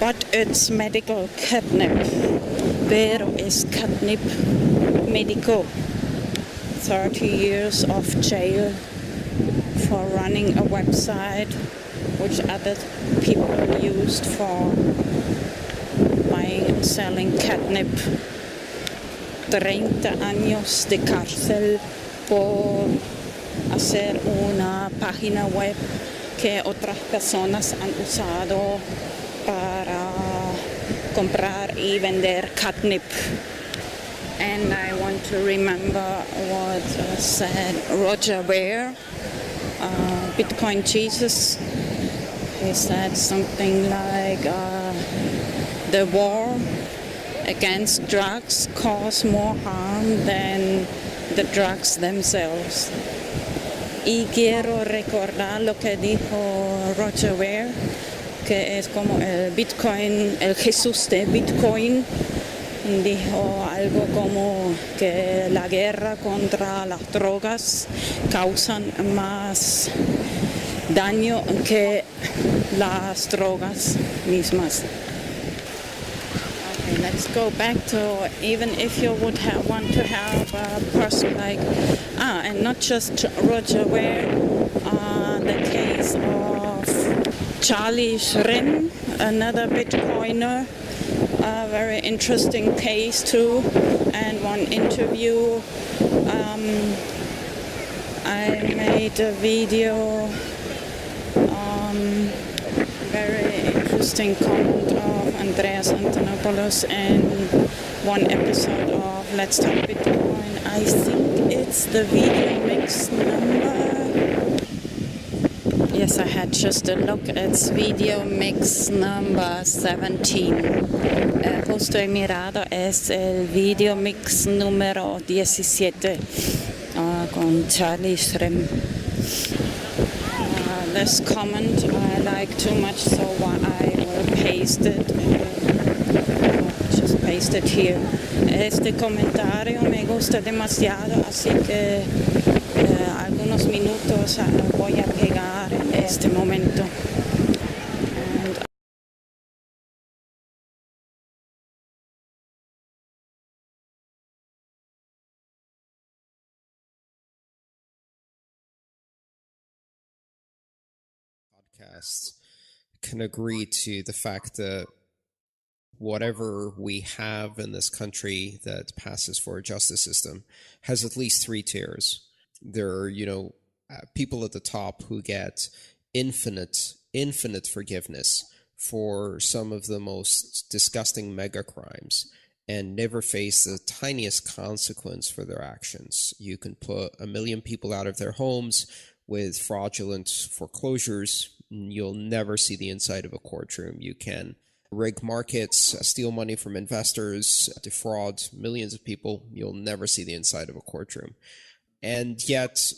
But it's medical catnip. Pero es catnip medico. 30 years of jail for running a website which other people used for buying and selling catnip. 30 años de cárcel por hacer una página web que otras personas han usado para comprar y vender catnip. And I want to remember what said Roger Ver, Bitcoin Jesus. He said something like, the war against drugs cause more harm than the drugs themselves. Y quiero recordar lo que dijo Roger Ver, que es como el Bitcoin, el Jesús de Bitcoin. Dijo algo como que la guerra contra las drogas causan más daño que las drogas mismas. Okay, let's go back to, even if you would want to have a person like, and not just Roger Ver, the case of Charlie Schrim, another Bitcoiner. A very interesting case too, and one interview I made a video, very interesting comment of Andreas Antonopoulos in one episode of Let's Talk Bitcoin. I think it's the VideoMix number. Yes, I had just a look. It's VideoMix number 17. Justo he mirado, es el VideoMix número 17 con Charlie Schrim. This comment I like too much, so I will paste it. Just paste it here. Este comentario me gusta demasiado, así que algunos minutos voy a pegar en este momento. Podcasts can agree to the fact that whatever we have in this country that passes for a justice system has at least 3 tiers. There are, people at the top who get infinite forgiveness for some of the most disgusting mega crimes and never face the tiniest consequence for their actions. You can put 1 million people out of their homes with fraudulent foreclosures. You'll never see the inside of a courtroom. You can rig markets, steal money from investors, defraud millions of people. You'll never see the inside of a courtroom. And yet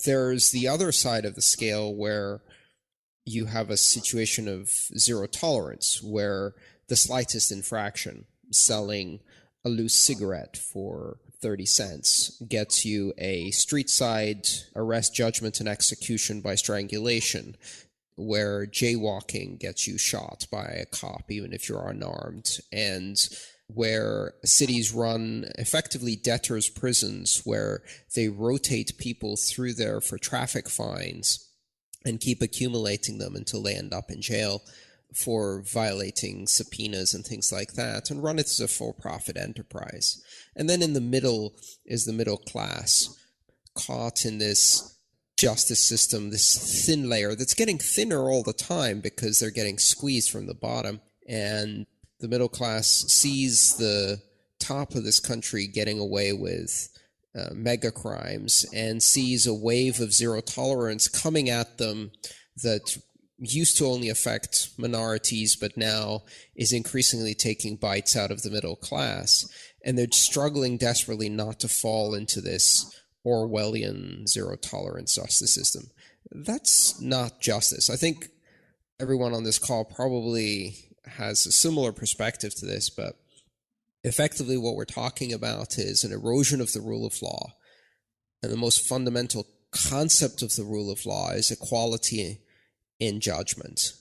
there's the other side of the scale where you have a situation of zero tolerance, where the slightest infraction, selling a loose cigarette for 30 cents, gets you a street side arrest, judgment, and execution by strangulation, where jaywalking gets you shot by a cop even if you're unarmed, and where cities run effectively debtors' prisons where they rotate people through there for traffic fines and keep accumulating them until they end up in jail for violating subpoenas and things like that, and run it as a for-profit enterprise. And then in the middle is the middle class, caught in this justice system, this thin layer that's getting thinner all the time because they're getting squeezed from the bottom. And the middle class sees the top of this country getting away with mega crimes and sees a wave of zero tolerance coming at them that used to only affect minorities, but now is increasingly taking bites out of the middle class. And they're struggling desperately not to fall into this Orwellian zero tolerance justice system. That's not justice. I think everyone on this call probably has a similar perspective to this, but effectively what we're talking about is an erosion of the rule of law. And the most fundamental concept of the rule of law is equality in judgment.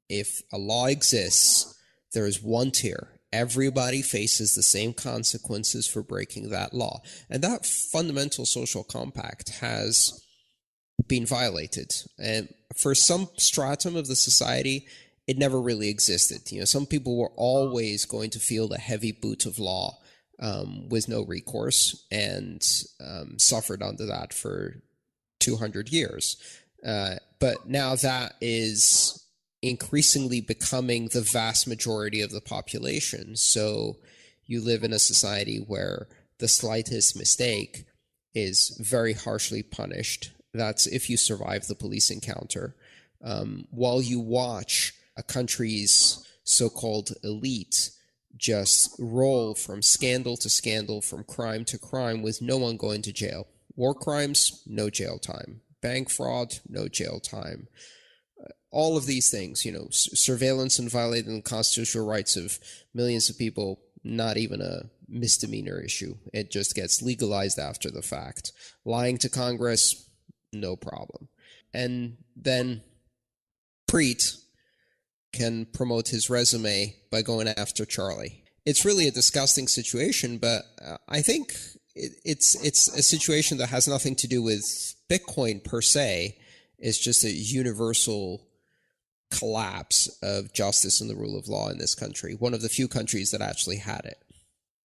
If a law exists, there is one tier. Everybody faces the same consequences for breaking that law. And that fundamental social compact has been violated. And for some stratum of the society, it never really existed. You know, some people were always going to feel the heavy boot of law with no recourse, and suffered under that for 200 years. But now that is increasingly becoming the vast majority of the population. So you live in a society where the slightest mistake is very harshly punished. That's if you survive the police encounter. While you watch a country's so-called elite just roll from scandal to scandal, from crime to crime, with no one going to jail. War crimes, no jail time. Bank fraud, no jail time. All of these things, you know, surveillance and violating the constitutional rights of millions of people, not even a misdemeanor issue. It just gets legalized after the fact. Lying to Congress, no problem. And then Preet can promote his resume by going after Charlie. It's really a disgusting situation, but I think it's a situation that has nothing to do with Bitcoin per se. It's just a universal collapse of justice and the rule of law in this country. One of the few countries that actually had it.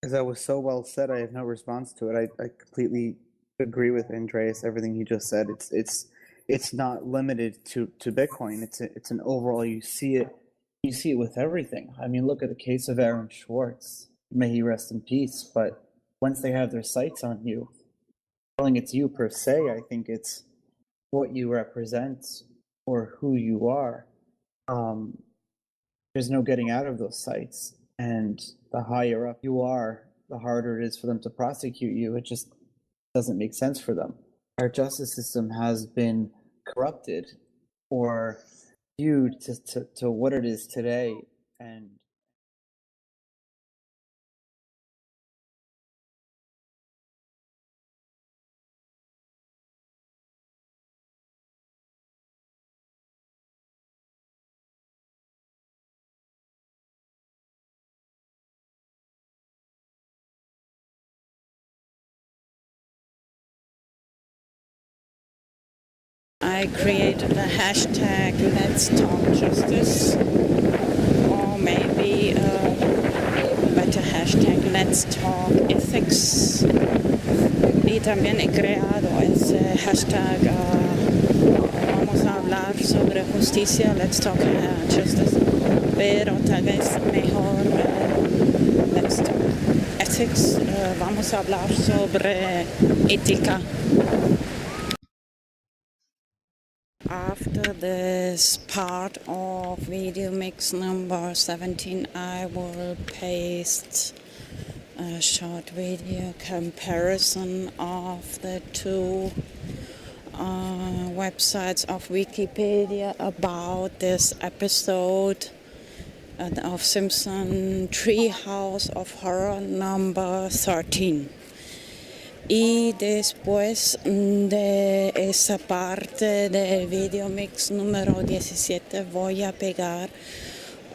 As that was so well said, I have no response to it. I completely agree with Andreas, everything he just said. It's not limited to Bitcoin. It's an overall, you see it with everything. I mean, look at the case of Aaron Schwartz. May he rest in peace. But once they have their sights on you, telling it's you per se, I think it's what you represent or who you are. There's no getting out of those sights. And the higher up you are, the harder it is for them to prosecute you. It just doesn't make sense for them. Our justice system has been corrupted or viewed to what it is today. And I created a hashtag Let's Talk Justice, or maybe a better hashtag Let's Talk Ethics. Y también he creado ese hashtag vamos a hablar sobre justicia, Let's Talk Justice, pero tal vez mejor Let's Talk Ethics, vamos a hablar sobre ética. After this part of VideoMix number 17, I will paste a short video comparison of the two websites of Wikipedia about this episode of Simpson Treehouse of Horror number 13. Y después de esa parte del VideoMix número 17 voy a pegar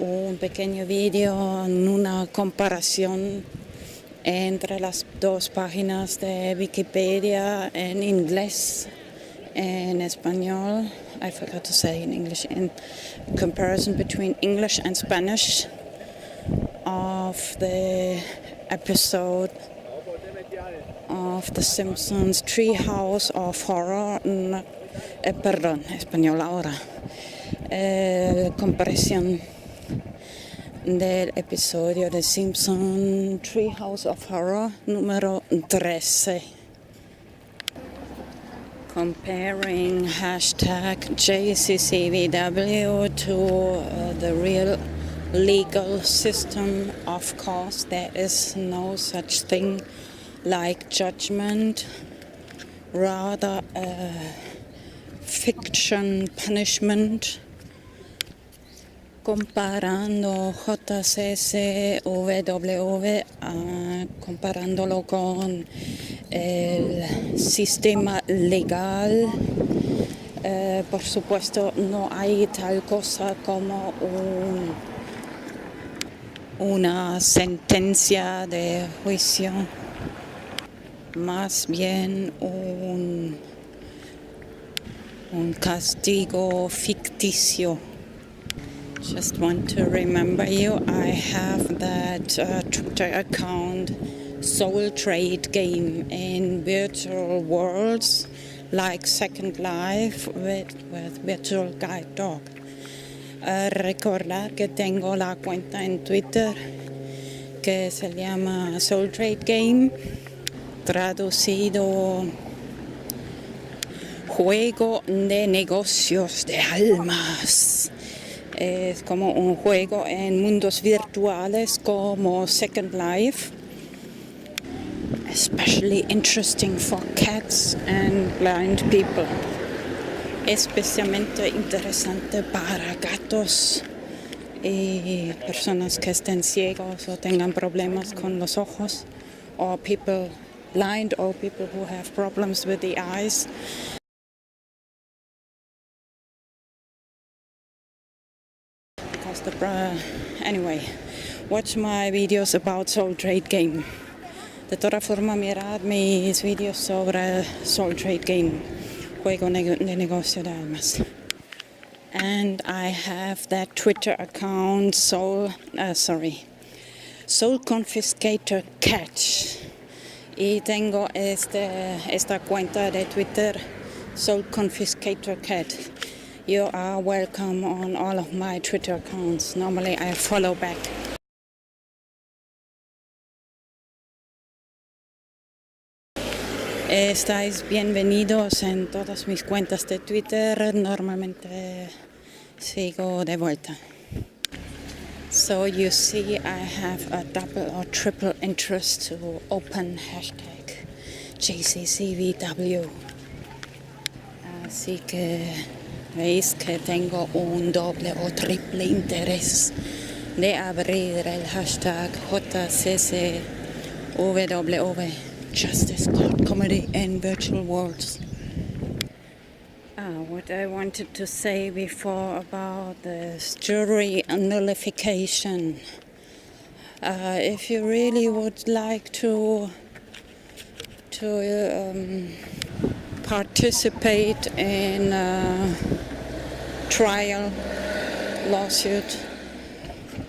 un pequeño video en una comparación entre las dos páginas de Wikipedia en inglés in español. I forgot to say in English. In comparison between English and Spanish of the episode of The Simpsons Treehouse of Horror. Perdón, español ahora. Comparación del episodio de Simpsons Treehouse of Horror número 13. Comparing hashtag JCCVW to the real legal system, of course, there is no such thing like judgment, rather fiction punishment. Comparando JCCVW, comparándolo con el sistema legal, por supuesto no hay tal cosa como una sentencia de juicio, más bien un castigo ficticio. Just want to remember you, I have that Twitter account, Soul Trade Game, in virtual worlds like Second Life with Virtual Guide Dog. Recordar que tengo la cuenta en Twitter que se llama Soul Trade Game, traducido juego de negocios de almas. Es como un juego en mundos virtuales como Second Life, especially interesting for cats and blind people, especialmente interesante para gatos y personas que estén ciegos o tengan problemas con los ojos, or people blind or people who have problems with the eyes. Anyway, watch my videos about Soul Trade Game. De toda forma, mirad mis videos sobre Soul Trade Game, juego de negocio de almas. And I have that Twitter account, Soul Confiscator Cat. Y tengo esta cuenta de Twitter, Soul Confiscator Cat. You are welcome on all of my Twitter accounts. Normally I follow back. Estáis bienvenidos en todas mis cuentas de Twitter. Normalmente sigo de vuelta. So you see I have a double or triple interest to open hashtag JCCVW. Así que veis que tengo un doble o triple interés de abrir el hashtag JCCVW, Justice Court Comedy in Virtual Worlds. What I wanted to say before about this jury nullification. If you really would like to participate in a trial lawsuit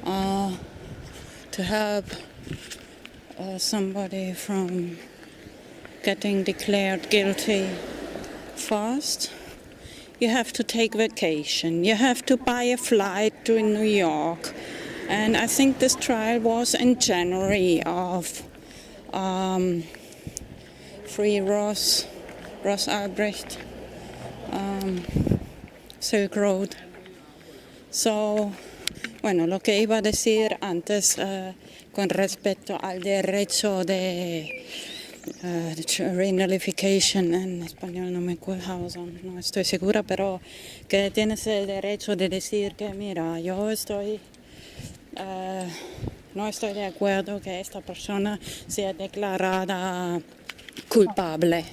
to help somebody from getting declared guilty fast, you have to take vacation. You have to buy a flight to New York. And I think this trial was in January of Free Ross Albrecht, Silk Road. So, bueno, lo que iba a decir antes con respecto al derecho de renullification, en español no me acuerdo, no estoy segura, pero que tienes el derecho de decir que mira, yo no estoy de acuerdo que esta persona sea declarada culpable.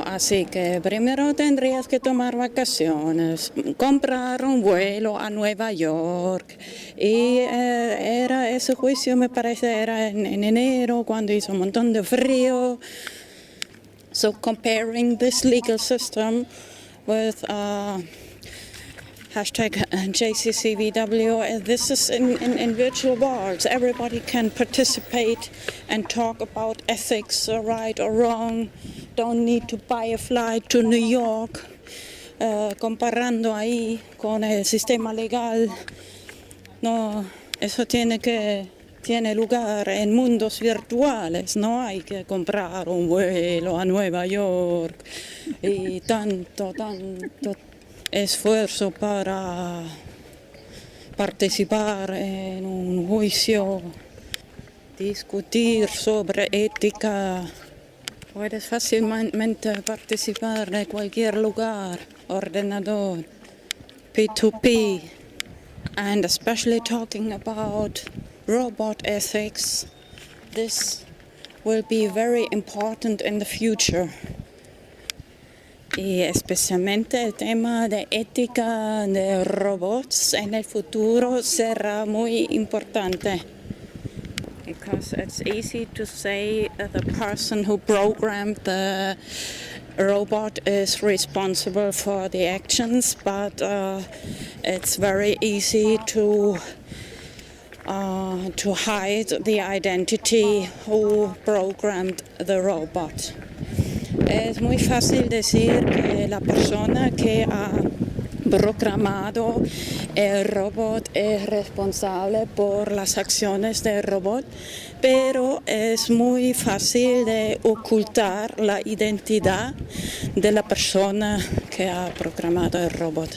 Así que primero tendrías que tomar vacaciones, comprar un vuelo a Nueva York. Y ese juicio me parece era en enero, cuando hizo un montón de frío. So comparing this legal system with hashtag JCCVW, this is in virtual worlds. Everybody can participate and talk about ethics, right or wrong. Don't need to buy a flight to New York. Comparando ahí con el sistema legal, no, eso tiene lugar en mundos virtuales, no hay que comprar un vuelo a Nueva York y tanto esfuerzo para participar en un juicio, discutir sobre ética. Puedes fácilmente participar de cualquier lugar, ordenador, P2P, and especially talking about robot ethics. This will be very important in the future. Y especialmente el tema de ética de robots en el futuro será muy importante. Because it's easy to say the person who programmed the robot is responsible for the actions, but it's very easy to hide the identity who programmed the robot. Es muy fácil decir que la persona que ha programado el robot es responsable por las acciones del robot, pero es muy fácil de ocultar la identidad de la persona que ha programado el robot.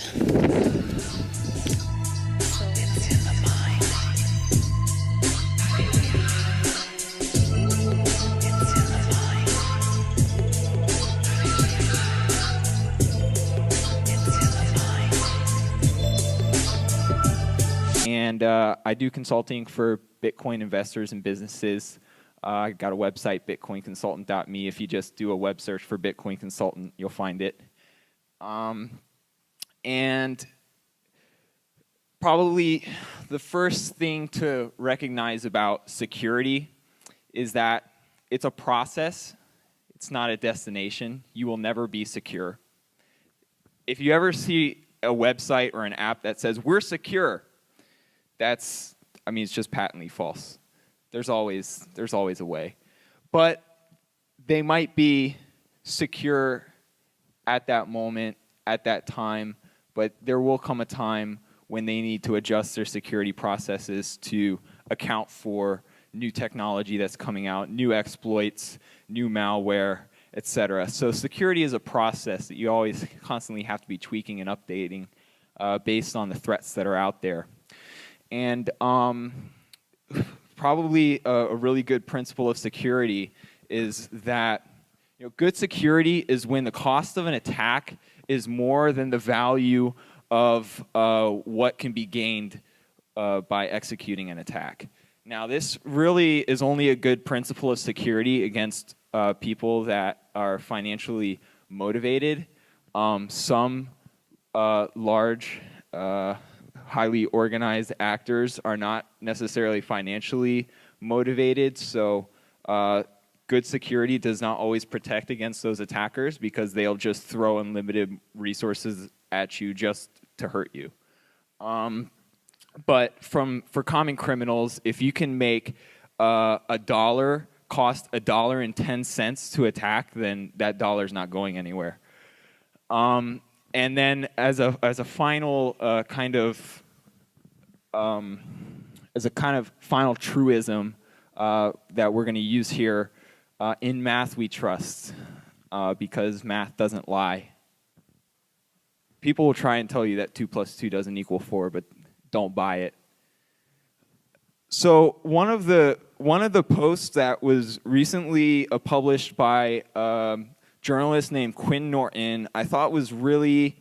And I do consulting for Bitcoin investors and businesses. I got a website, bitcoinconsultant.me. If you just do a web search for Bitcoin Consultant, you'll find it. And probably the first thing to recognize about security is that it's a process. It's not a destination. You will never be secure. If you ever see a website or an app that says, "We're secure," it's just patently false. There's always a way. But they might be secure at that moment, at that time, but there will come a time when they need to adjust their security processes to account for new technology that's coming out, new exploits, new malware, etc. So security is a process that you always constantly have to be tweaking and updating based on the threats that are out there. And probably a really good principle of security is that good security is when the cost of an attack is more than the value of what can be gained by executing an attack. Now, this really is only a good principle of security against people that are financially motivated. Some large highly organized actors are not necessarily financially motivated, so good security does not always protect against those attackers because they'll just throw unlimited resources at you just to hurt you. But for common criminals, if you can make a dollar cost $1.10 to attack, then that dollar's not going anywhere. And then as a final kind of final truism that we're going to use here, in math we trust, because math doesn't lie. People will try and tell you that 2 + 2 doesn't equal 4, but don't buy it. So one of the posts that was recently published by journalist named Quinn Norton, I thought was really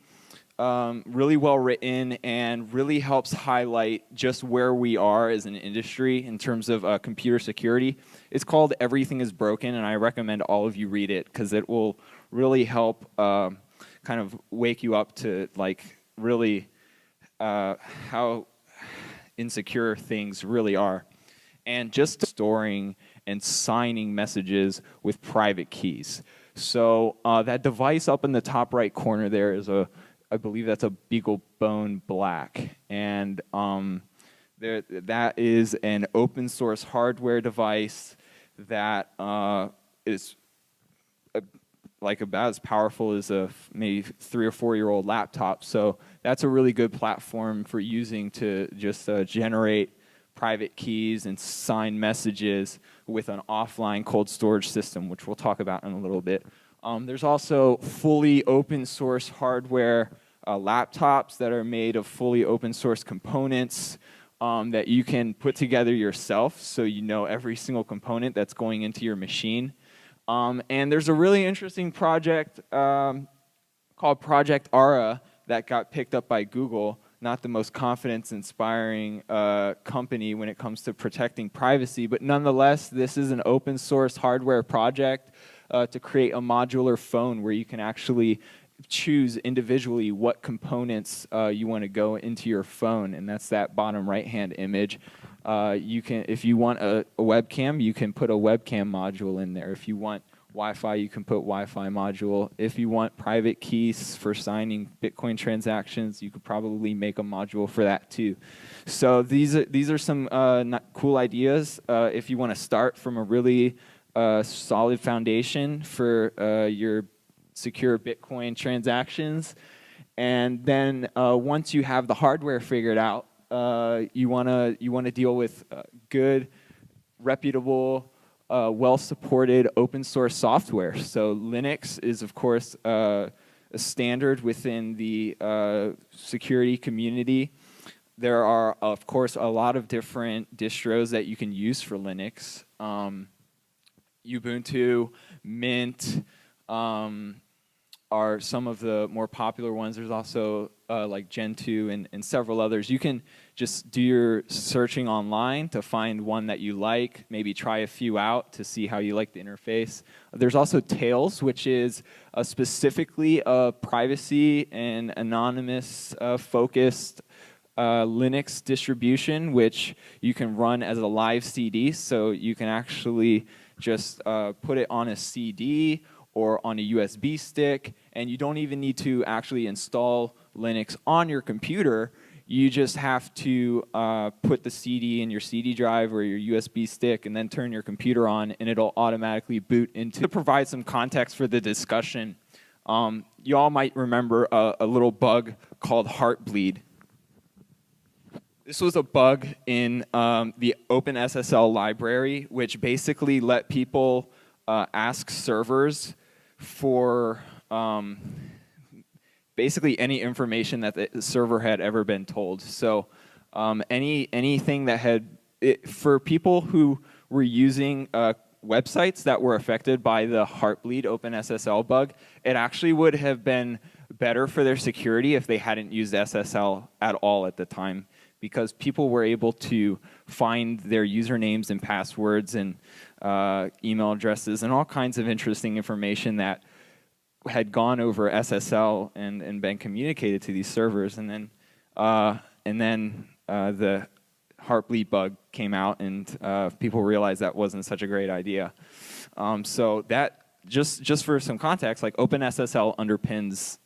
well written and really helps highlight just where we are as an industry in terms of computer security. It's called "Everything is Broken," and I recommend all of you read it because it will really help kind of wake you up to really how insecure things really are. And just storing and signing messages with private keys. So that device up in the top right corner there is I believe that's a BeagleBone Black, and that is an open source hardware device that is like about as powerful as a maybe 3 or 4 year old laptop. So that's a really good platform for using to just generate private keys and sign messages with an offline cold storage system, which we'll talk about in a little bit. There's also fully open source hardware laptops that are made of fully open source components that you can put together yourself, so you know every single component that's going into your machine. And there's a really interesting project called Project Ara that got picked up by Google. Not the most confidence-inspiring company when it comes to protecting privacy, but nonetheless, this is an open source hardware project to create a modular phone where you can actually choose individually what components you want to go into your phone, and that's that bottom right-hand image. You can, if you want a webcam, you can put a webcam module in there. If you want Wi-Fi, you can put Wi-Fi module. If you want private keys for signing Bitcoin transactions, you could probably make a module for that too. So these are some cool ideas if you want to start from a really solid foundation for your secure Bitcoin transactions. And then once you have the hardware figured out, you wanna deal with good, reputable, well-supported open source software. So Linux is, of course, a standard within the security community. There are, of course, a lot of different distros that you can use for Linux. Ubuntu, Mint are some of the more popular ones. There's also like Gentoo and several others. You can just do your searching online to find one that you like, maybe try a few out to see how you like the interface. There's also Tails, which is specifically a privacy and anonymous focused Linux distribution, which you can run as a live CD. So you can actually just put it on a CD or on a USB stick, and you don't even need to actually install Linux on your computer. You just have to put the CD in your CD drive or your USB stick and then turn your computer on, and it'll automatically boot into. To provide some context for the discussion, you all might remember a little bug called Heartbleed. This was a bug in the OpenSSL library, which basically let people ask servers for basically any information that the server had ever been told. So anything that had, for people who were using websites that were affected by the Heartbleed OpenSSL bug, it actually would have been better for their security if they hadn't used SSL at all at the time, because people were able to find their usernames and passwords and email addresses and all kinds of interesting information that had gone over SSL and been communicated to these servers. And then the Heartbleed bug came out, and people realized that wasn't such a great idea. So that, just for some context, like OpenSSL underpins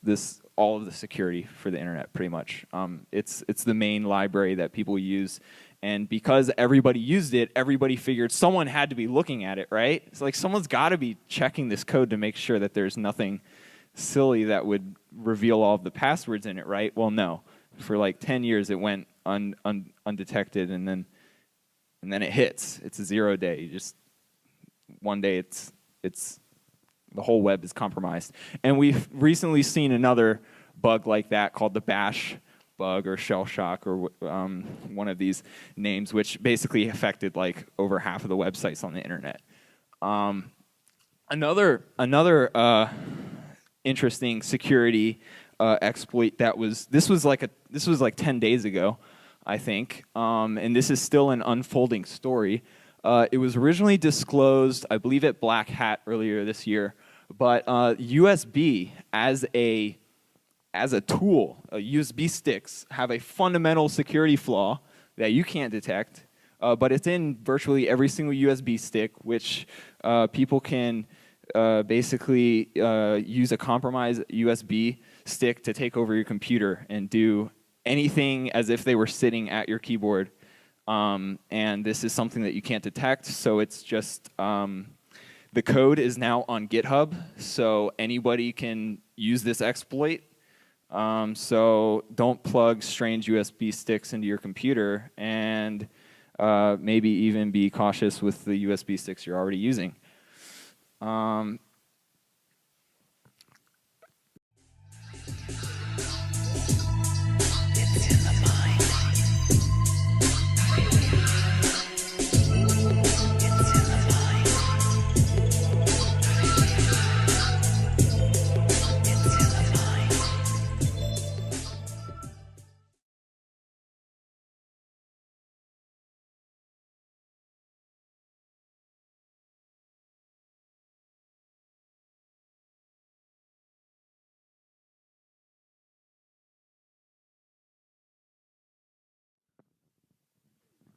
all of the security for the internet, pretty much. It's the main library that people use, and because everybody used it, everybody figured someone had to be looking at it, right? It's like someone's got to be checking this code to make sure that there's nothing silly that would reveal all of the passwords in it, right? Well, no. For like 10 years, it went undetected, and then it hits. It's a 0 day. You just one day, it's the whole web is compromised. And we've recently seen another bug like that called the bash bug or shell shock, or one of these names, which basically affected like over half of the websites on the internet. Another interesting security exploit that this was like 10 days ago, I think, and this is still an unfolding story. It was originally disclosed, I believe, at Black Hat earlier this year, but USB as a tool, USB sticks have a fundamental security flaw that you can't detect but it's in virtually every single USB stick, which people can basically use a compromised USB stick to take over your computer and do anything as if they were sitting at your keyboard. And this is something that you can't detect, so it's just the code is now on GitHub, so anybody can use this exploit. So don't plug strange USB sticks into your computer, and maybe even be cautious with the USB sticks you're already using.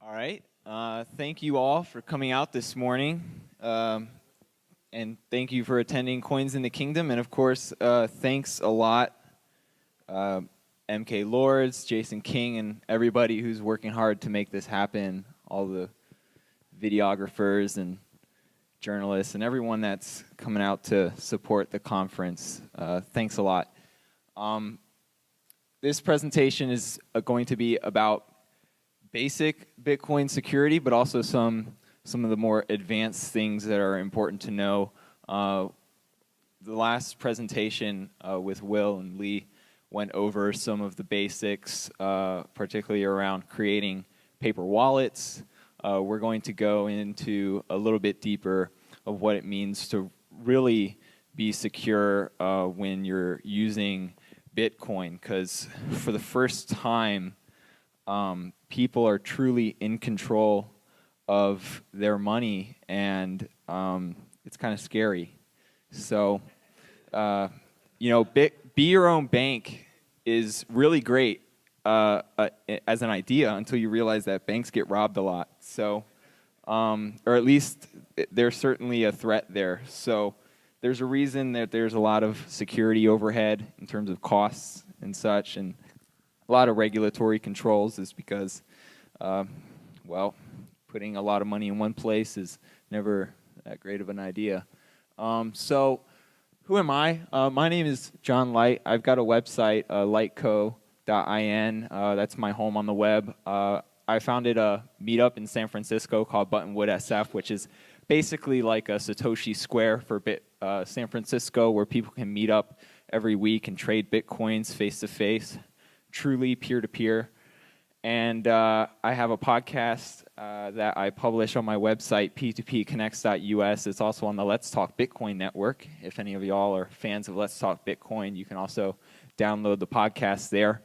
All right. Thank you all for coming out this morning. And thank you for attending Coins in the Kingdom. And of course, thanks a lot, MK Lords, Jason King, and everybody who's working hard to make this happen, all the videographers and journalists and everyone that's coming out to support the conference. Thanks a lot. This presentation is going to be about basic Bitcoin security, but also some of the more advanced things that are important to know. The last presentation with Will and Lee went over some of the basics, particularly around creating paper wallets. We're going to go into a little bit deeper of what it means to really be secure when you're using Bitcoin, because for the first time, people are truly in control of their money, and it's kind of scary. So, you know, be your own bank is really great as an idea until you realize that banks get robbed a lot. So, or at least there's certainly a threat there. So there's a reason that there's a lot of security overhead in terms of costs and such, and a lot of regulatory controls is because, well, putting a lot of money in one place is never that great of an idea. So who am I? My name is John Light. I've got a website, lightco.in. That's my home on the web. I founded a meetup in San Francisco called Buttonwood SF, which is basically like a Satoshi Square for San Francisco, where people can meet up every week and trade Bitcoins face-to-face, truly peer-to-peer. And I have a podcast that I publish on my website, p2pconnects.us. It's also on the Let's Talk Bitcoin network. If any of y'all are fans of Let's Talk Bitcoin, you can also download the podcast there.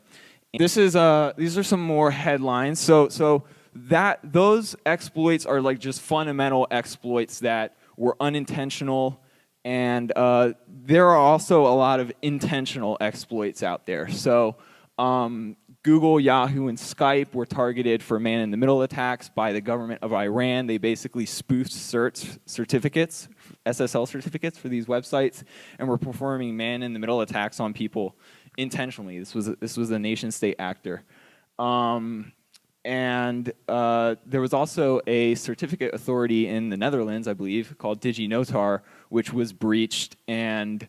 These are some more headlines. So those exploits are like just fundamental exploits that were unintentional, and there are also a lot of intentional exploits out there. So Google, Yahoo, and Skype were targeted for man-in-the-middle attacks by the government of Iran. They basically spoofed certificates, SSL certificates for these websites, and were performing man-in-the-middle attacks on people intentionally. This was a nation-state actor. And there was also a certificate authority in the Netherlands, I believe, called DigiNotar, which was breached and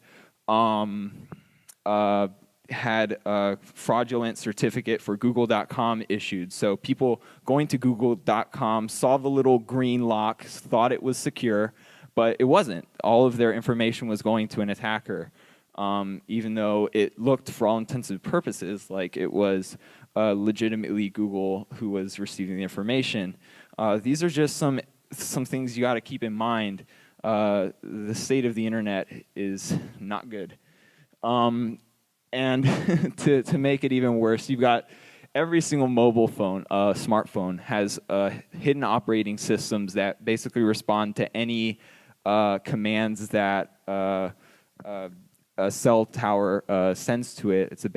had a fraudulent certificate for Google.com issued. So people going to Google.com saw the little green lock, thought it was secure, but it wasn't. All of their information was going to an attacker, even though it looked, for all intents and purposes, like it was legitimately Google who was receiving the information. These are just some things you got to keep in mind. The state of the internet is not good. And to make it even worse, you've got every single mobile phone, smartphone, has hidden operating systems that basically respond to any commands that a cell tower sends to it. It's a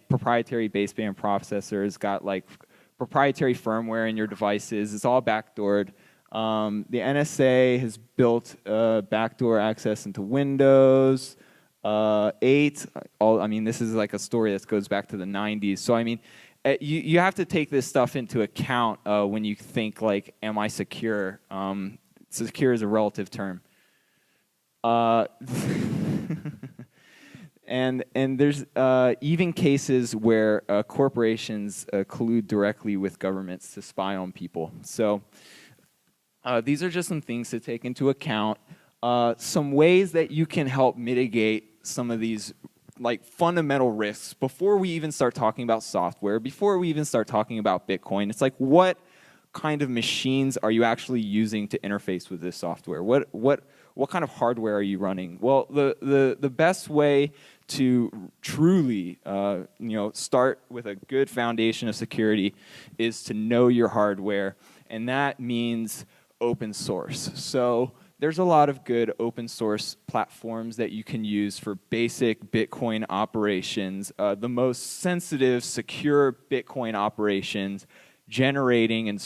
proprietary baseband processor. It's got like proprietary firmware in your devices. It's all backdoored. The NSA has built backdoor access into Windows 8. I mean, this is like a story that goes back to the 90s. So I mean, you have to take this stuff into account when you think like, am I secure? Secure is a relative term. And there's even cases where corporations collude directly with governments to spy on people. So these are just some things to take into account. Some ways that you can help mitigate some of these like fundamental risks before we even start talking about software, before we even start talking about Bitcoin. It's like, what kind of machines are you actually using to interface with this software? What kind of hardware are you running? Well, the best way to truly start with a good foundation of security is to know your hardware, and that means open source. So there's a lot of good open source platforms that you can use for basic Bitcoin operations. The most sensitive, secure Bitcoin operations, generating and